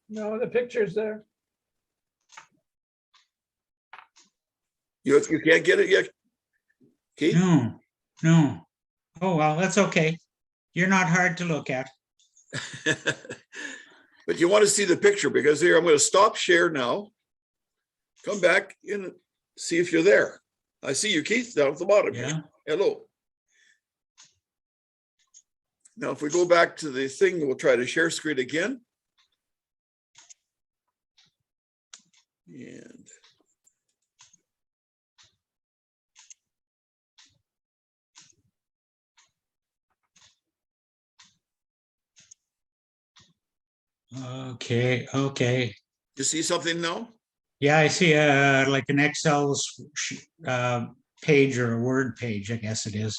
No, the picture's there. you can't get it yet, Keith? No. Oh, well, that's okay. You're not hard to look at. But you want to see the picture, because here, I'm going to stop share now. Come back and see if you're there. I see you, Keith, down at the bottom. Yeah. Hello. Now, if we go back to the thing, we'll try to share screen again. And Okay. you see something now? Yeah, I see like an Excel page or a Word page, I guess it is.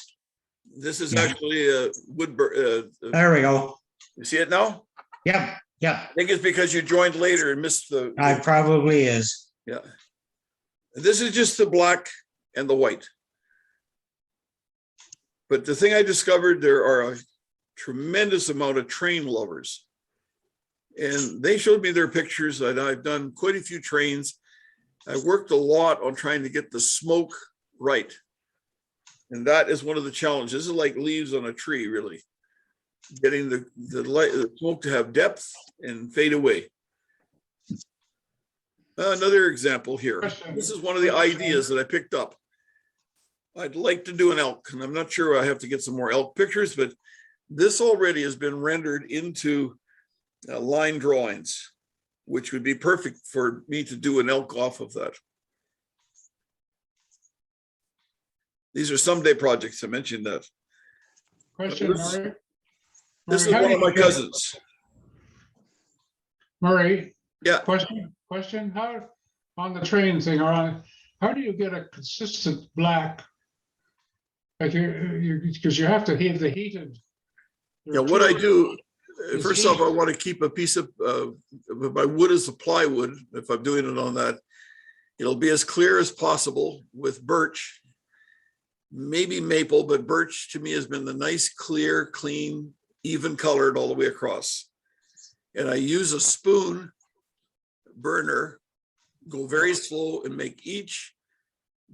This is Yeah. actually a wood. There we go. You see it now? Yep. I think it's because you joined later and missed the. I probably is. Yeah. This is just the black and the white. But the thing I discovered, there are a tremendous amount of train lovers. And they showed me their pictures, and I've done quite a few trains. I worked a lot on trying to get the smoke right. And that is one of the challenges. This is like leaves on a tree, really. Getting the smoke to have depth and fade away. Another example here. This is one of the ideas that I picked up. I'd like to do an elk, and I'm not sure, I have to get some more elk pictures, but this already has been rendered into line drawings, which would be perfect for me to do an elk off of that. These are someday projects. I mentioned that. Question, Murray? This is Murray, one of my cousins. Murray, Yeah. question, how, on the train thing, or how do you get a consistent black? Like because you have to heat the heated. Yeah, what I do, first off, I want to keep a piece of my wood is a plywood. If I'm doing it on that, it'll be as clear as possible with birch, maybe maple, but birch to me has been the nice, clear, clean, even colored all the way across. And I use a spoon burner, go very slow and make each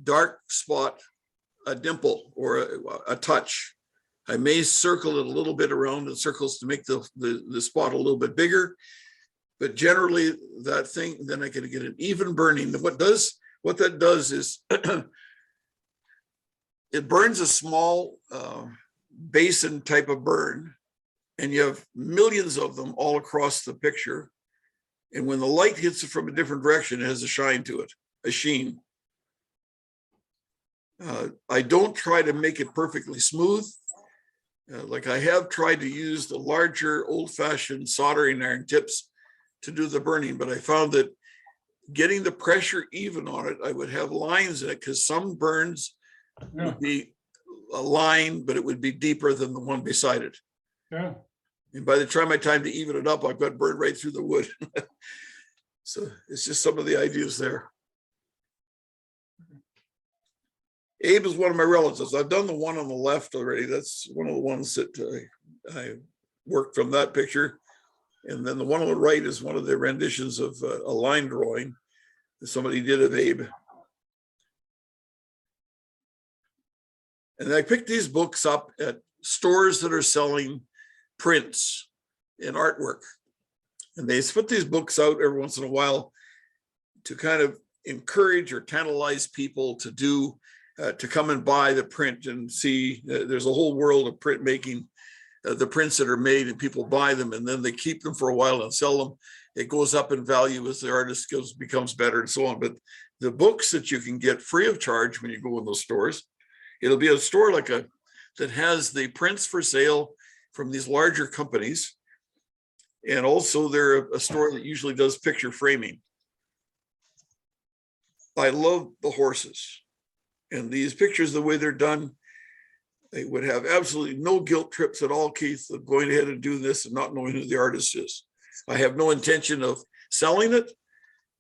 dark spot a dimple or a touch. I may circle it a little bit around in circles to make the spot a little bit bigger, but generally that thing, then I can get an even burning. What that does is it burns a small basin type of burn, and you have millions of them all across the picture. And when the light hits it from a different direction, it has a shine to it, a sheen. I don't try to make it perfectly smooth. Like I have tried to use the larger old-fashioned soldering iron tips to do the burning, but I found that getting the pressure even on it, I would have lines in it, because some burns Yeah, would be a line, but it would be deeper than the one beside it. yeah. And by the time to even it up, I've got burned right through the wood. So it's just some of the ideas there. Abe is one of my relatives. I've done the one on the left already. That's one of the ones that I worked from that picture. And then the one on the right is one of the renditions of a line drawing that somebody did of Abe. And I picked these books up at stores that are selling prints and artwork. And they put these books out every once in a while to kind of encourage or tantalize people to do, to come and buy the print and see. There's a whole world of printmaking, the prints that are made, and people buy them and then they keep them for a while and sell them. It goes up in value as the artist skills becomes better and so on. But the books that you can get free of charge when you go in those stores, it'll be a store like that has the prints for sale from these larger companies. And also they're a store that usually does picture framing. I love the horses. And these pictures, the way they're done, they would have absolutely no guilt trips at all, Keith, of going ahead and doing this and not knowing who the artist is. I have no intention of selling it.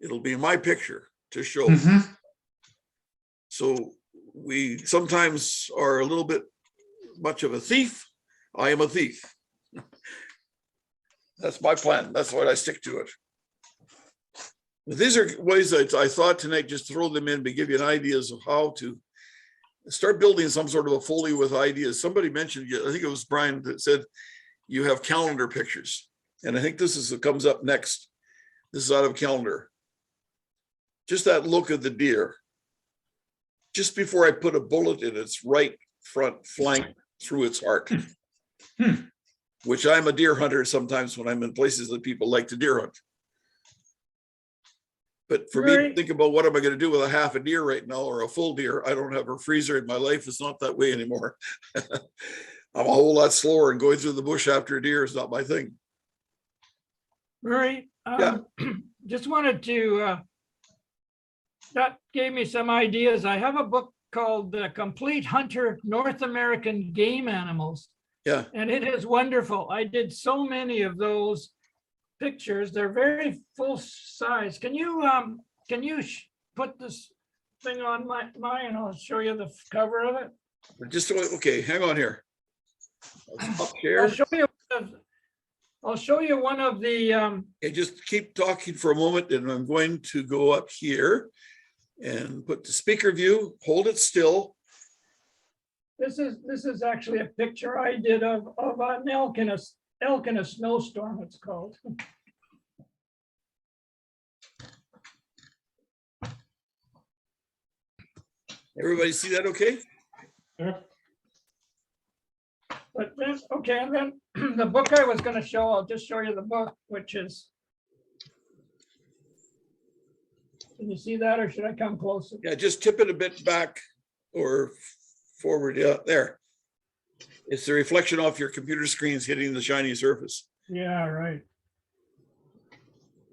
It'll be my picture to show. Mhm. So we sometimes are a little bit much of a thief. I am a thief. That's my plan. That's why I stick to it. But these are ways that I thought tonight, just throw them in to give you an ideas of how to start building some sort of a folio with ideas. Somebody mentioned, I think it was Brian, that said you have calendar pictures. And I think this is what comes up next. This is out of calendar. Just that look of the deer. Just before I put a bullet in its right front flank through its heart. Which I'm a deer hunter sometimes when I'm in places that people like to deer hunt. But for me to Right. think about what am I going to do with a half a deer right now or a full deer, I don't have a freezer in my life. It's not that way anymore. I'm a whole lot slower, and going through the bush after a deer is not my thing. Murray, Yeah. just wanted to, that gave me some ideas. I have a book called The Complete Hunter North American Game Animals, Yeah, and it is wonderful. I did so many of those pictures. They're very full size. Can you put this thing on mine? I'll show you the cover of it. just okay. Hang on here. Let's up I'll here. show you. I'll show you one of the. Okay, just keep talking for a moment, and I'm going to go up here and put the speaker view. Hold it still. This is actually a picture I did of an elk in a snowstorm. It's called. Everybody see that? Okay. Yeah. But then, okay, and then the book I was going to show, I'll just show you the book, which is. Can you see that, or should I come closer? Yeah, just tip it a bit back or forward. Yeah, there. It's the reflection off your computer screens hitting the shiny surface. Yeah, right.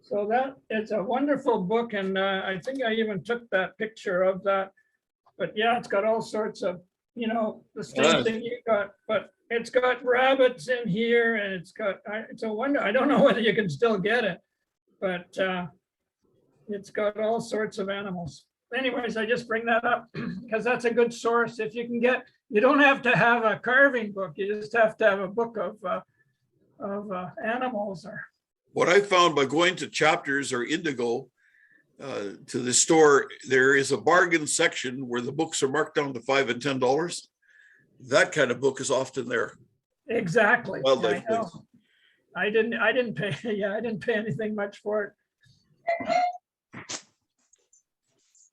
So that, it's a wonderful book, and I think I even took that picture of that. But yeah, it's got all sorts of, the same Nice. thing you got, but it's got rabbits in here, and it's a wonder. I don't know whether you can still get it, but it's got all sorts of animals. Anyways, I just bring that up because that's a good source. If you can get, you don't have to have a carving book. You just have to have a book of animals. Or What I found by going to Chapters or Indigo to the store, there is a bargain section where the books are marked down to $5 and $10. That kind of book is often there. exactly. Yeah, Wildlife I know. things. I didn't pay. Yeah, I didn't pay anything much for it.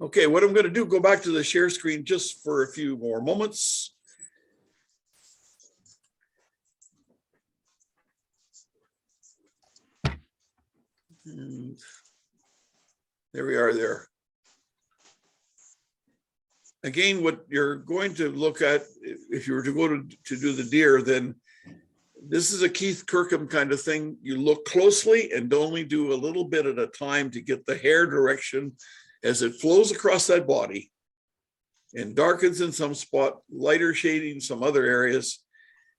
Okay, what I'm going to do, go back to the share screen just for a few more moments. And there we are there. Again, what you're going to look at, if you were to go to do the deer, then this is a Keith Kirkham kind of thing. You look closely and only do a little bit at a time to get the hair direction as it flows across that body and darkens in some spot, lighter shading some other areas,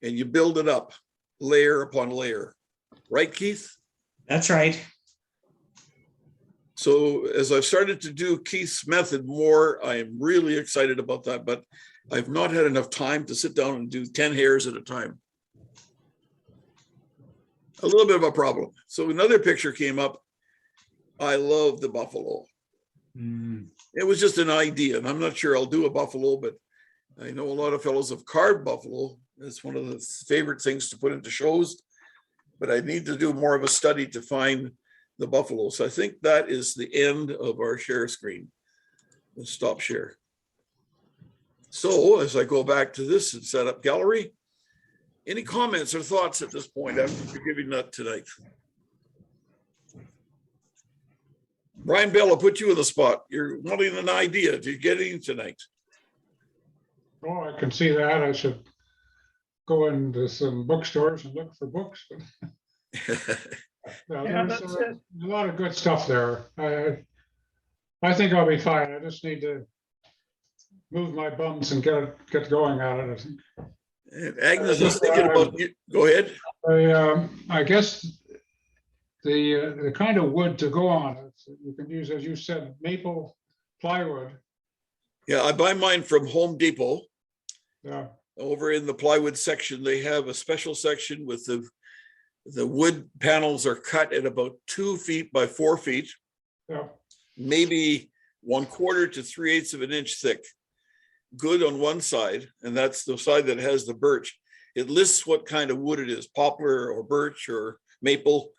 and you build it up layer upon layer. Right, Keith? That's right. So as I've started to do Keith's method more, I am really excited about that, but I've not had enough time to sit down and do 10 hairs at a time. A little bit of a problem. So another picture came up. I love the buffalo. Mm, It was just an idea, and I'm not sure I'll do a buffalo, but I know a lot of fellows have carved buffalo. It's one of the favorite things to put into shows, but I need to do more of a study to find the buffalo. So I think that is the end of our share screen. Let's stop share. So as I go back to this and set up gallery, any comments or thoughts at this point after giving that tonight? Brian Bell, I'll put you in the spot. You're wanting an idea. Did you get any tonight? Oh, I can see that. I should go into some bookstores and look for books. Yeah, Yeah, there's that's a it. lot of good stuff there. I think I'll be fine. I just need to move my bums and get going at it. I think. And Agnes is thinking about you. Go ahead. I guess the kind of wood to go on it, you can use, as you said, maple plywood. Yeah, I buy mine from Home Depot. Yeah, Over in the plywood section, they have a special section with the wood panels are cut at about 2 feet by 4 feet, yeah, maybe 1/4 to 3/8 of an inch thick. Good on one side, and that's the side that has the birch. It lists what kind of wood it is, poplar or birch or maple.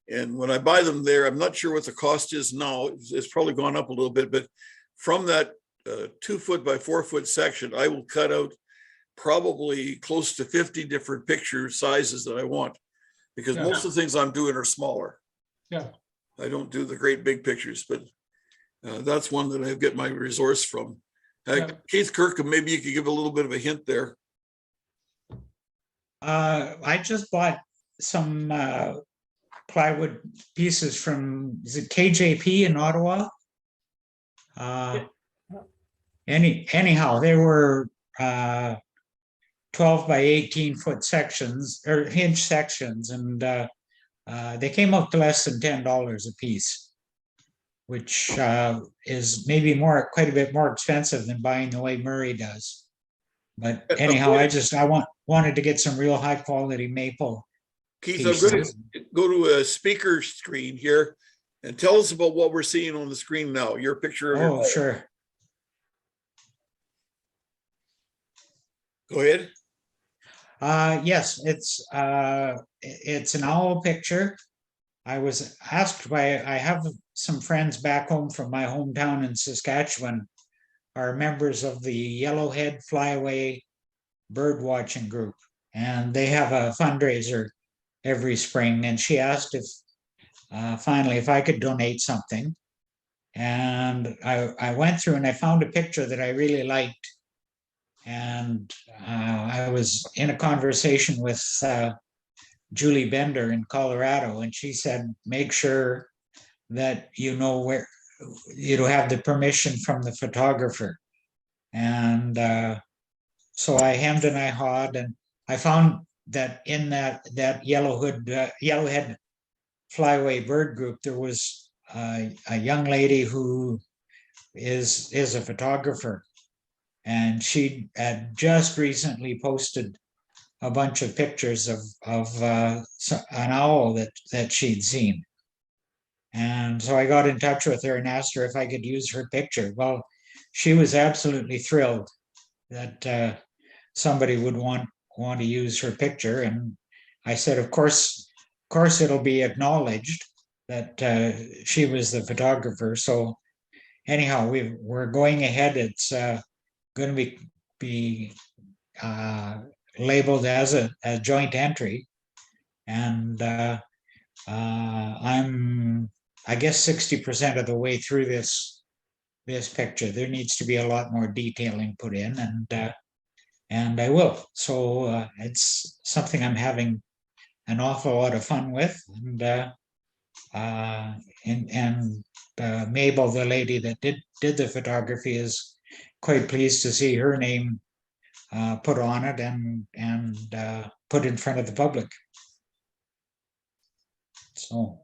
And when I buy them there, I'm not sure what the cost is now. It's probably gone up a little bit, but from that 2 foot by 4 foot section, I will cut out probably close to 50 different picture sizes that I want, because Yeah. most of the things I'm doing are smaller. yeah. I don't do the great big pictures, but that's one that I get my resource from. Yeah. Keith Kirkham, maybe you could give a little bit of a hint there. I just bought some plywood pieces from, is it KJP in Ottawa? Anyhow, they were 12 by 18 foot sections or inch sections, and they came up to less than $10 a piece, which is maybe quite a bit more expensive than buying the way Murray does. But anyhow, I wanted to get some real high quality maple Keith, I'm going pieces. to go to a speaker screen here and tell us about what we're seeing on the screen now. Your picture of Oh, your, sure. go ahead. Yes, it's an owl picture. I was asked I have some friends back home from my hometown in Saskatchewan are members of the Yellowhead Flyaway bird watching group, and they have a fundraiser every spring. And she asked if finally if I could donate something, and I went through and I found a picture that I really liked. And I was in a conversation with Julie Bender in Colorado, and she said, make sure that you know where you have the permission from the photographer. And so I hemmed and I hawed, and I found that in that Yellowhead Flyaway bird group, there was a young lady who is a photographer. And she had just recently posted a bunch of pictures of an owl that she'd seen. And so I got in touch with her and asked her if I could use her picture. Well, she was absolutely thrilled that somebody would want to use her picture. And I said, of course it'll be acknowledged that she was the photographer. So anyhow, we're going ahead. It's going to be labeled as a joint entry, and I'm, I guess 60% of the way through this picture. There needs to be a lot more detailing put in, and I will. So it's something I'm having an awful lot of fun with, and Mabel, the lady that did the photography, is quite pleased to see her name put on it and put in front of the public. So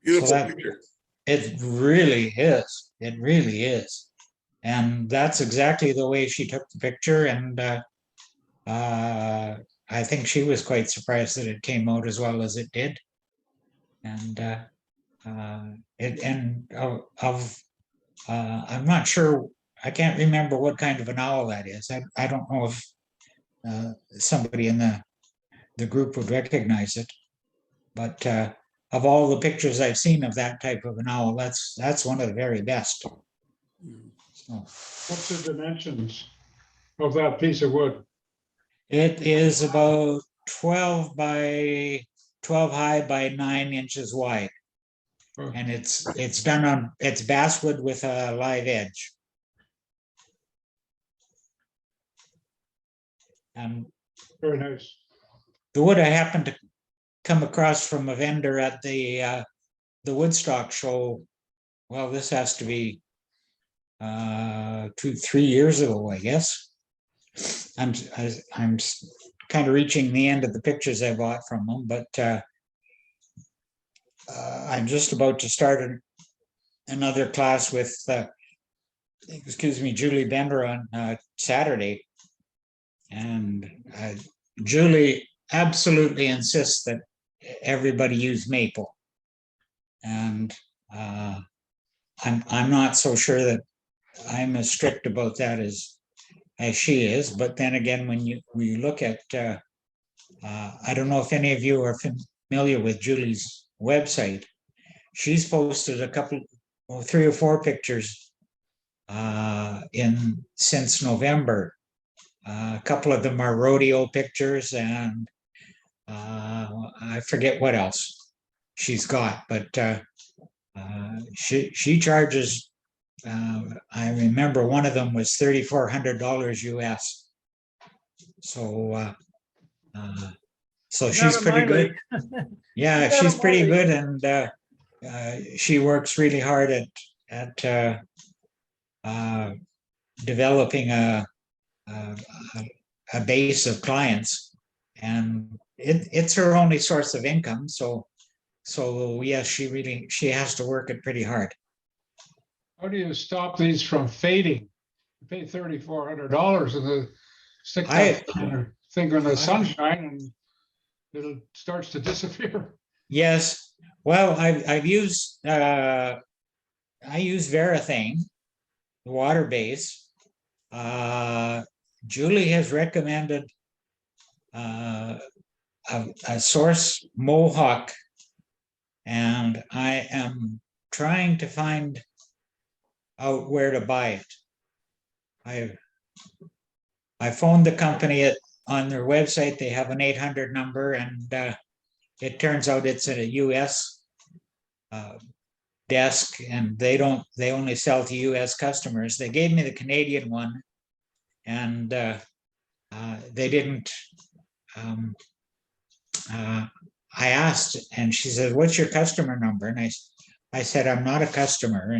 Beautiful that- picture. it really is. It really is. And that's exactly the way she took the picture. And I think she was quite surprised that it came out as well as it did. And I'm not sure, I can't remember what kind of an owl that is. I don't know if somebody in the group would recognize it. But of all the pictures I've seen of that type of an owl, that's one of the very best. So What's the dimensions of that piece of wood? it is about 12 high by 9 inches wide. Oh, And it's done on, it's basswood with a live edge. And very nice. the wood I happened to come across from a vendor at the Woodstock show. Well, this has to be 2-3 years ago, I guess. I'm kind of reaching the end of the pictures I bought from them, but I'm just about to start another class with, excuse me, Julie Bender on Saturday. And Julie absolutely insists that everybody use maple. And I'm not so sure that I'm as strict about that as she is. But then again, when we look at, I don't know if any of you are familiar with Julie's website. She's posted a couple, 3 or 4 pictures since November. A couple of them are rodeo pictures, and I forget what else she's got, but she charges. I remember one of them was $3,400 US. So so she's Not a pretty good. mileage. Yeah, Not a she's pretty mileage. good, and she works really hard at developing a base of clients, and it's her only source of income. So yes, she has to work it pretty hard. How do you stop these from fading? You pay $3,400 and the stick that finger in the sunshine and it starts to disappear. Yes, well, I use Verathane, the water base. Julie has recommended a source Mohawk, and I am trying to find out where to buy it. I phoned the company on their website. They have an 800 number, and it turns out it's a US desk, and they only sell to US customers. They gave me the Canadian one, and they didn't. I asked, and she said, "What's your customer number?" And I said, "I'm not a customer,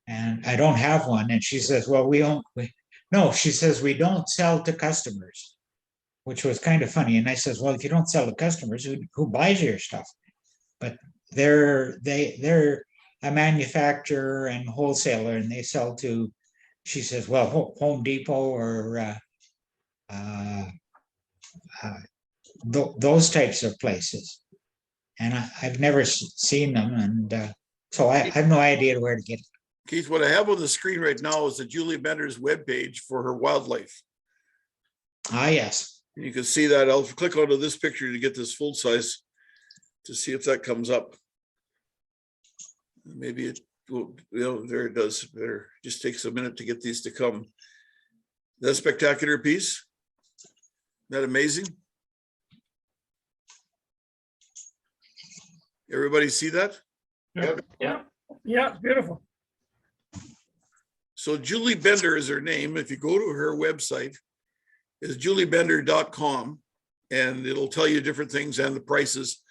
and I don't have one." And she says, "Well, no," she says, "we don't sell to customers," which was kind of funny. And I says, "Well, if you don't sell to customers, who buys your stuff?" But they're a manufacturer and wholesaler, and they sell to, she says, well, Home Depot or those types of places. And I've never seen them, and so I have no idea where to get it. Keith, what I have on the screen right now is the Julie Bender's webpage for her wildlife. Ah, yes. You can see that. I'll click onto this picture to get this full size to see if that comes up. Maybe it will, there it does. There just takes a minute to get these to come. That spectacular piece. Isn't that amazing? Everybody see that? Yeah, beautiful. So Julie Bender is her name. If you go to her website, is juliebender.com, and it'll tell you different things and the prices.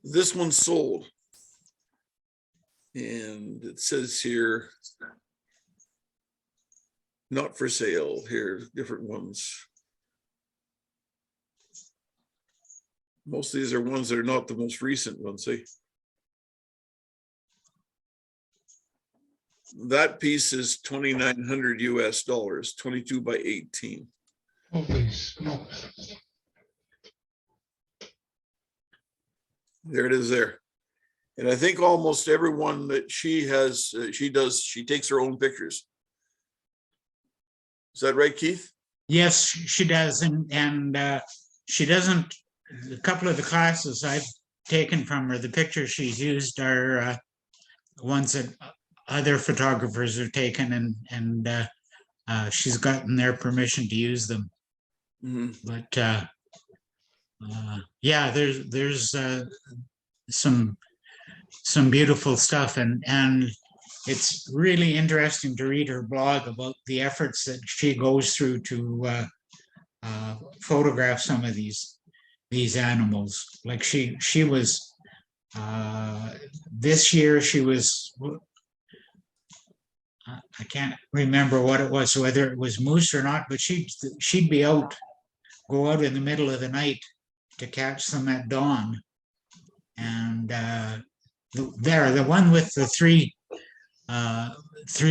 This one's sold. And it says here, not for sale. Here, different ones. Most of these are ones that are not the most recent ones. See? That piece is $2,900 US, 22 by 18. Holy smokes. There it is there. And I think almost everyone that she has, she takes her own pictures. Is that right, Keith? Yes, she does, and she doesn't. A couple of the classes I've taken from her, the pictures she's used are ones that other photographers have taken, and she's gotten their permission to use them. Mhm. But yeah, there's some beautiful stuff, and it's really interesting to read her blog about the efforts that she goes through to photograph some of these animals. Like she was this year she was, I can't remember what it was, whether it was moose or not, but she'd be out, go out in the middle of the night to catch them at dawn. And the one with the three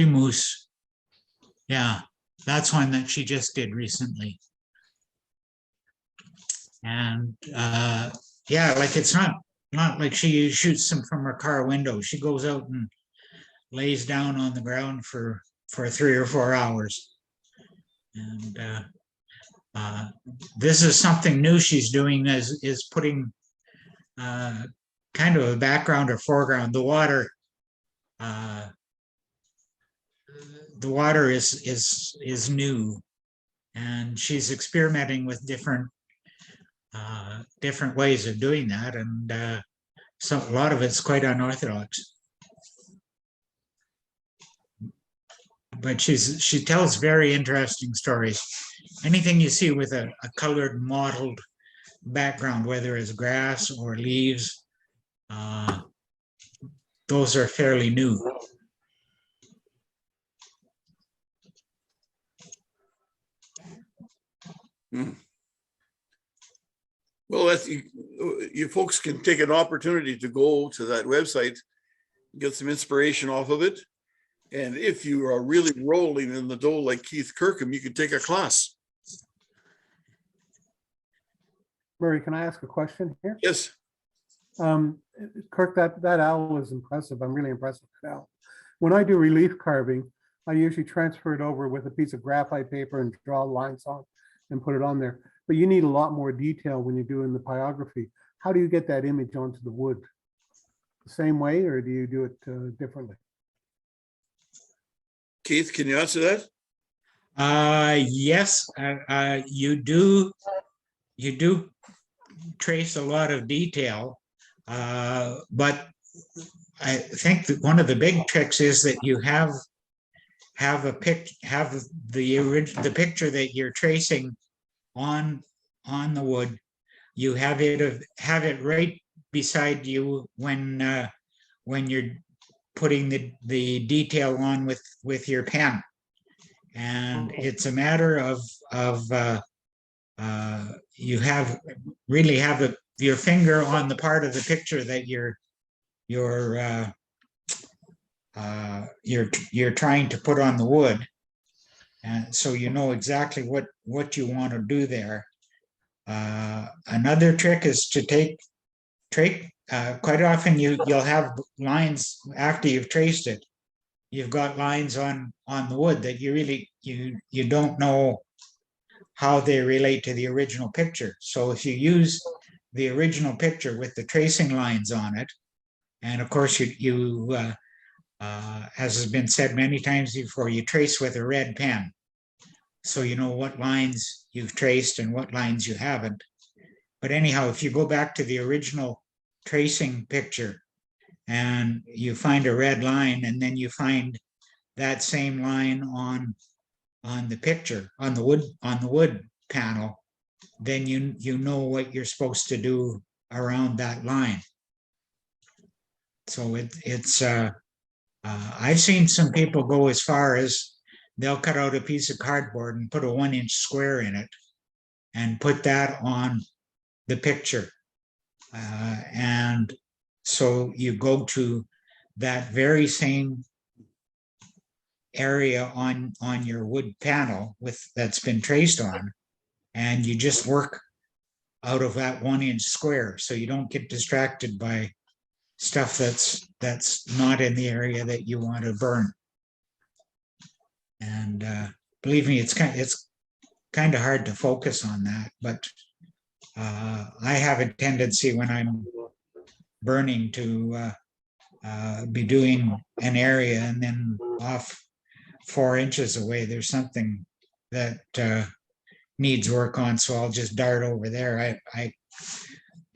moose, yeah, that's one that she just did recently. And yeah, like it's not like she shoots them from her car window. She goes out and lays down on the ground for 3 or 4 hours. And this is something new she's doing, is putting kind of a background or foreground. The water is new, and she's experimenting with different ways of doing that, and so a lot of it's quite unorthodox. But she tells very interesting stories. Anything you see with a colored mottled background, whether it's grass or leaves, those are fairly new. Well, you folks can take an opportunity to go to that website, get some inspiration off of it. And if you are really rolling in the dough like Keith Kirkham, you could take a class. Murray, can I ask a question here? Yes. Kirk, that owl was impressive. I'm really impressed with that owl. When I do relief carving, I usually transfer it over with a piece of graphite paper and draw lines on and put it on there. But you need a lot more detail when you're doing the pyrography. How do you get that image onto the wood? The same way, or do you do it differently? Keith, can you answer that? Yes, you do trace a lot of detail, but I think that one of the big tricks is that you have the picture that you're tracing on the wood. You have it right beside you when you're putting the detail on with your pen, and it's a matter of you really have your finger on the part of the picture that you're trying to put on the wood, and so you know exactly what you want to do there. Another trick is to take quite often you'll have lines after you've traced it. You've got lines on the wood that you don't know how they relate to the original picture. So if you use the original picture with the tracing lines on it, and of course you as has been said many times before, you trace with a red pen, so you know what lines you've traced and what lines you haven't. But anyhow, if you go back to the original tracing picture and you find a red line, and then you find that same line on the picture, on the wood panel, then you know what you're supposed to do around that line. So I've seen some people go as far as they'll cut out a piece of cardboard and put a 1-inch square in it and put that on the picture. And so you go to that very same area on your wood panel that's been traced on, and you just work out of that 1-inch square, so you don't get distracted by stuff that's not in the area that you want to burn. And believe me, it's kind of hard to focus on that, but I have a tendency when I'm burning to be doing an area, and then off 4 inches away there's something that needs work on, so I'll just dart over there.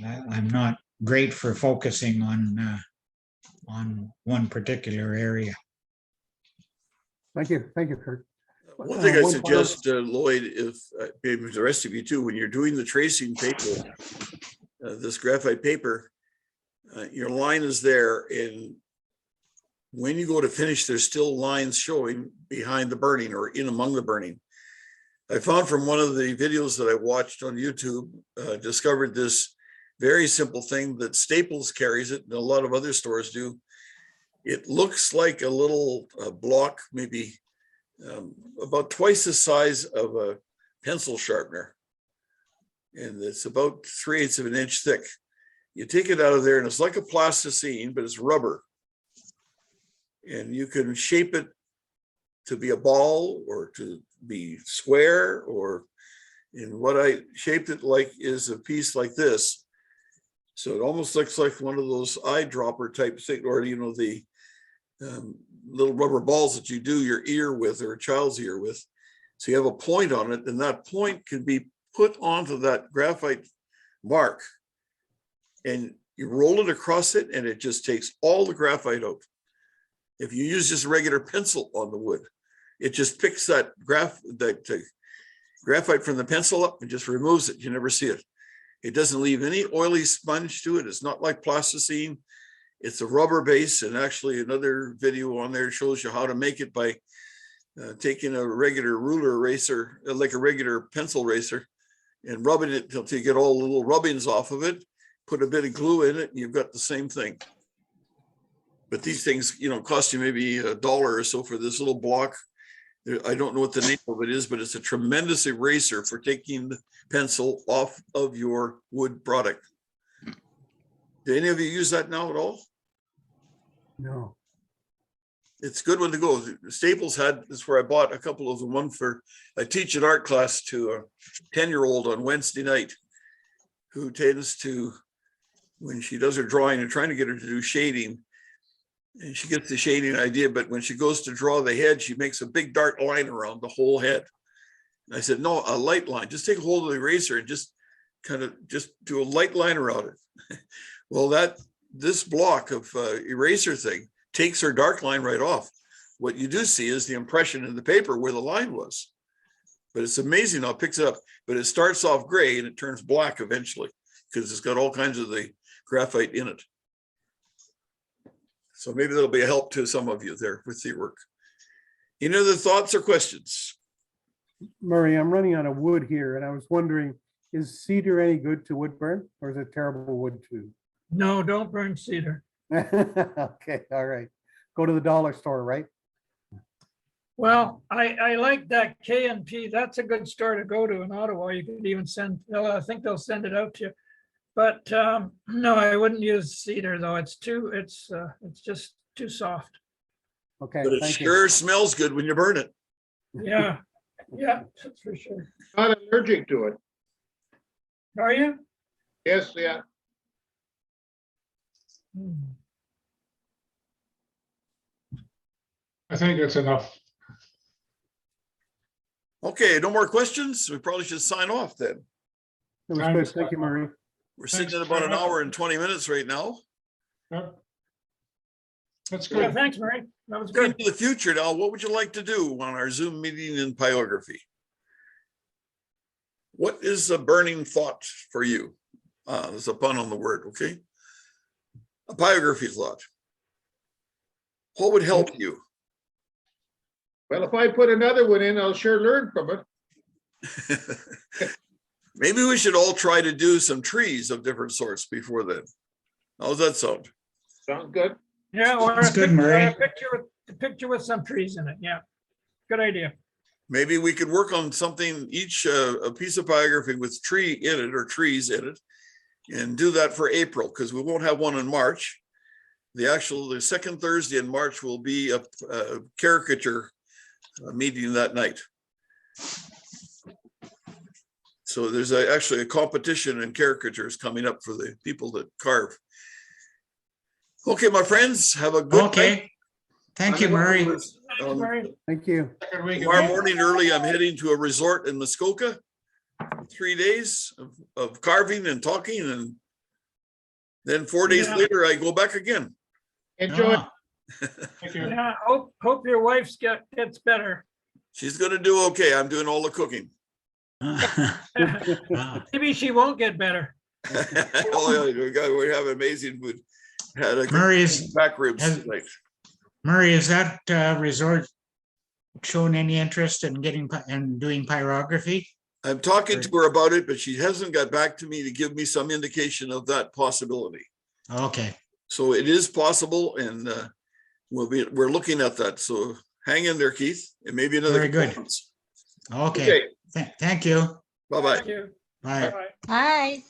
I'm not great for focusing on one particular area. Thank you, Kurt. One thing I One final- suggest, Lloyd, if maybe the rest of you too, when you're doing the tracing paper, this graphite paper, your line is there, and when you go to finish, there's still lines showing behind the burning or in among the burning. I found from one of the videos that I watched on YouTube, discovered this very simple thing that Staples carries it, and a lot of other stores do. It looks like a little block, maybe about twice the size of a pencil sharpener. And it's about 3/8 of an inch thick. You take it out of there and it's like a plasticine, but it's rubber. And you can shape it to be a ball or to be square, or in what I shaped it like is a piece like this. So it almost looks like one of those eyedropper type thing, or, you know, the little rubber balls that you do your ear with, or a child's ear with. So you have a point on it, and that point can be put onto that graphite mark, and you roll it across it, and it just takes all the graphite out. If you use just a regular pencil on the wood, it just picks that graphite from the pencil up and just removes it. You never see it. It doesn't leave any oily sponge to it. It's not like plasticine. It's a rubber base, and actually another video on there shows you how to make it by taking a regular ruler eraser, like a regular pencil eraser, and rubbing it until you get all the little rubbings off of it, put a bit of glue in it, and you've got the same thing. But these things, you know, cost you maybe $1 or so for this little block. I don't know what the name of it is, but it's a tremendous eraser for taking the pencil off of your wood product. Do any of you use that now at all? No. It's a good one to go. Staples had this, where I bought a couple of them. One for, I teach an art class to a 10-year-old on Wednesday night, who tends to, when she does her drawing and trying to get her to do shading, and she gets the shading idea, but when she goes to draw the head, she makes a big dark line around the whole head. And I said, no, a light line. Just take hold of the eraser and just kind of just do a light line around it. Well, this block of eraser thing takes her dark line right off. What you do see is the impression in the paper where the line was. But it's amazing how it picks it up. But it starts off gray and it turns black eventually, because it's got all kinds of the graphite in it. So maybe that'll be a help to some of you there with your work. Any other thoughts or questions? Murray, I'm running out of wood here, and I was wondering, is cedar any good to wood burn, or is it terrible wood too? No, don't burn cedar. Okay, all right. Go to the dollar store, right? Well, I like that K&P. That's a good store to go to in Ottawa. You could even send, I think they'll send it out to you. But no, I wouldn't use cedar though. It's just too soft. Okay, But it thank you. sure smells good when you burn it. Yeah, yeah, that's for sure. Not allergic to it. Are you? Yes, yeah. Hmm. I think it's enough. Okay, no more questions? We probably should sign off then. It was good. Thank you, Murray. We're sitting Thanks at about very an much. hour and 20 minutes right now. Yep. That's Yeah, good. thanks, Murray. That was Into good. the future now, what would you like to do on our Zoom meeting in Pyrography? What is a burning thought for you? There's a pun on the word, okay? A Pyrography thought. What would help you? Well, if I put another one in, I'll sure learn from it. Maybe we should all try to do some trees of different sorts before then. How's that sound? Sounds good. Yeah, or That's good, Murray. a picture with some trees in it. Yeah, good idea. Maybe we could work on something, each a piece of biography with tree in it or trees in it, and do that for April, because we won't have one in March. The second Thursday in March will be a caricature meeting that night. So there's actually a competition in caricatures coming up for the people that carve. Okay, my friends, have a good night. Okay. Thank you, Murray. Thanks, Murray. Thank you. Good week. Tomorrow morning early, I'm heading to a resort in Muskoka. 3 days of carving and talking, and then 4 days Yeah. later, I go back again. Enjoy. Ah, Thank you. Yeah, hope your wife gets better. She's gonna do okay. I'm doing all the cooking. ah. Maybe she won't get better. Oh, yeah, we have amazing food. Had a Murray is, back ribs has- tonight. Murray, is that resort shown any interest in doing pyrography? I'm talking to her about it, but she hasn't got back to me to give me some indication of that possibility. Okay. So it is possible, and we're looking at that. So hang in there, Keith, and maybe another. Very good. couple months. Okay. Thank you. Bye-bye. Thank you. Bye. Bye-bye. Hi.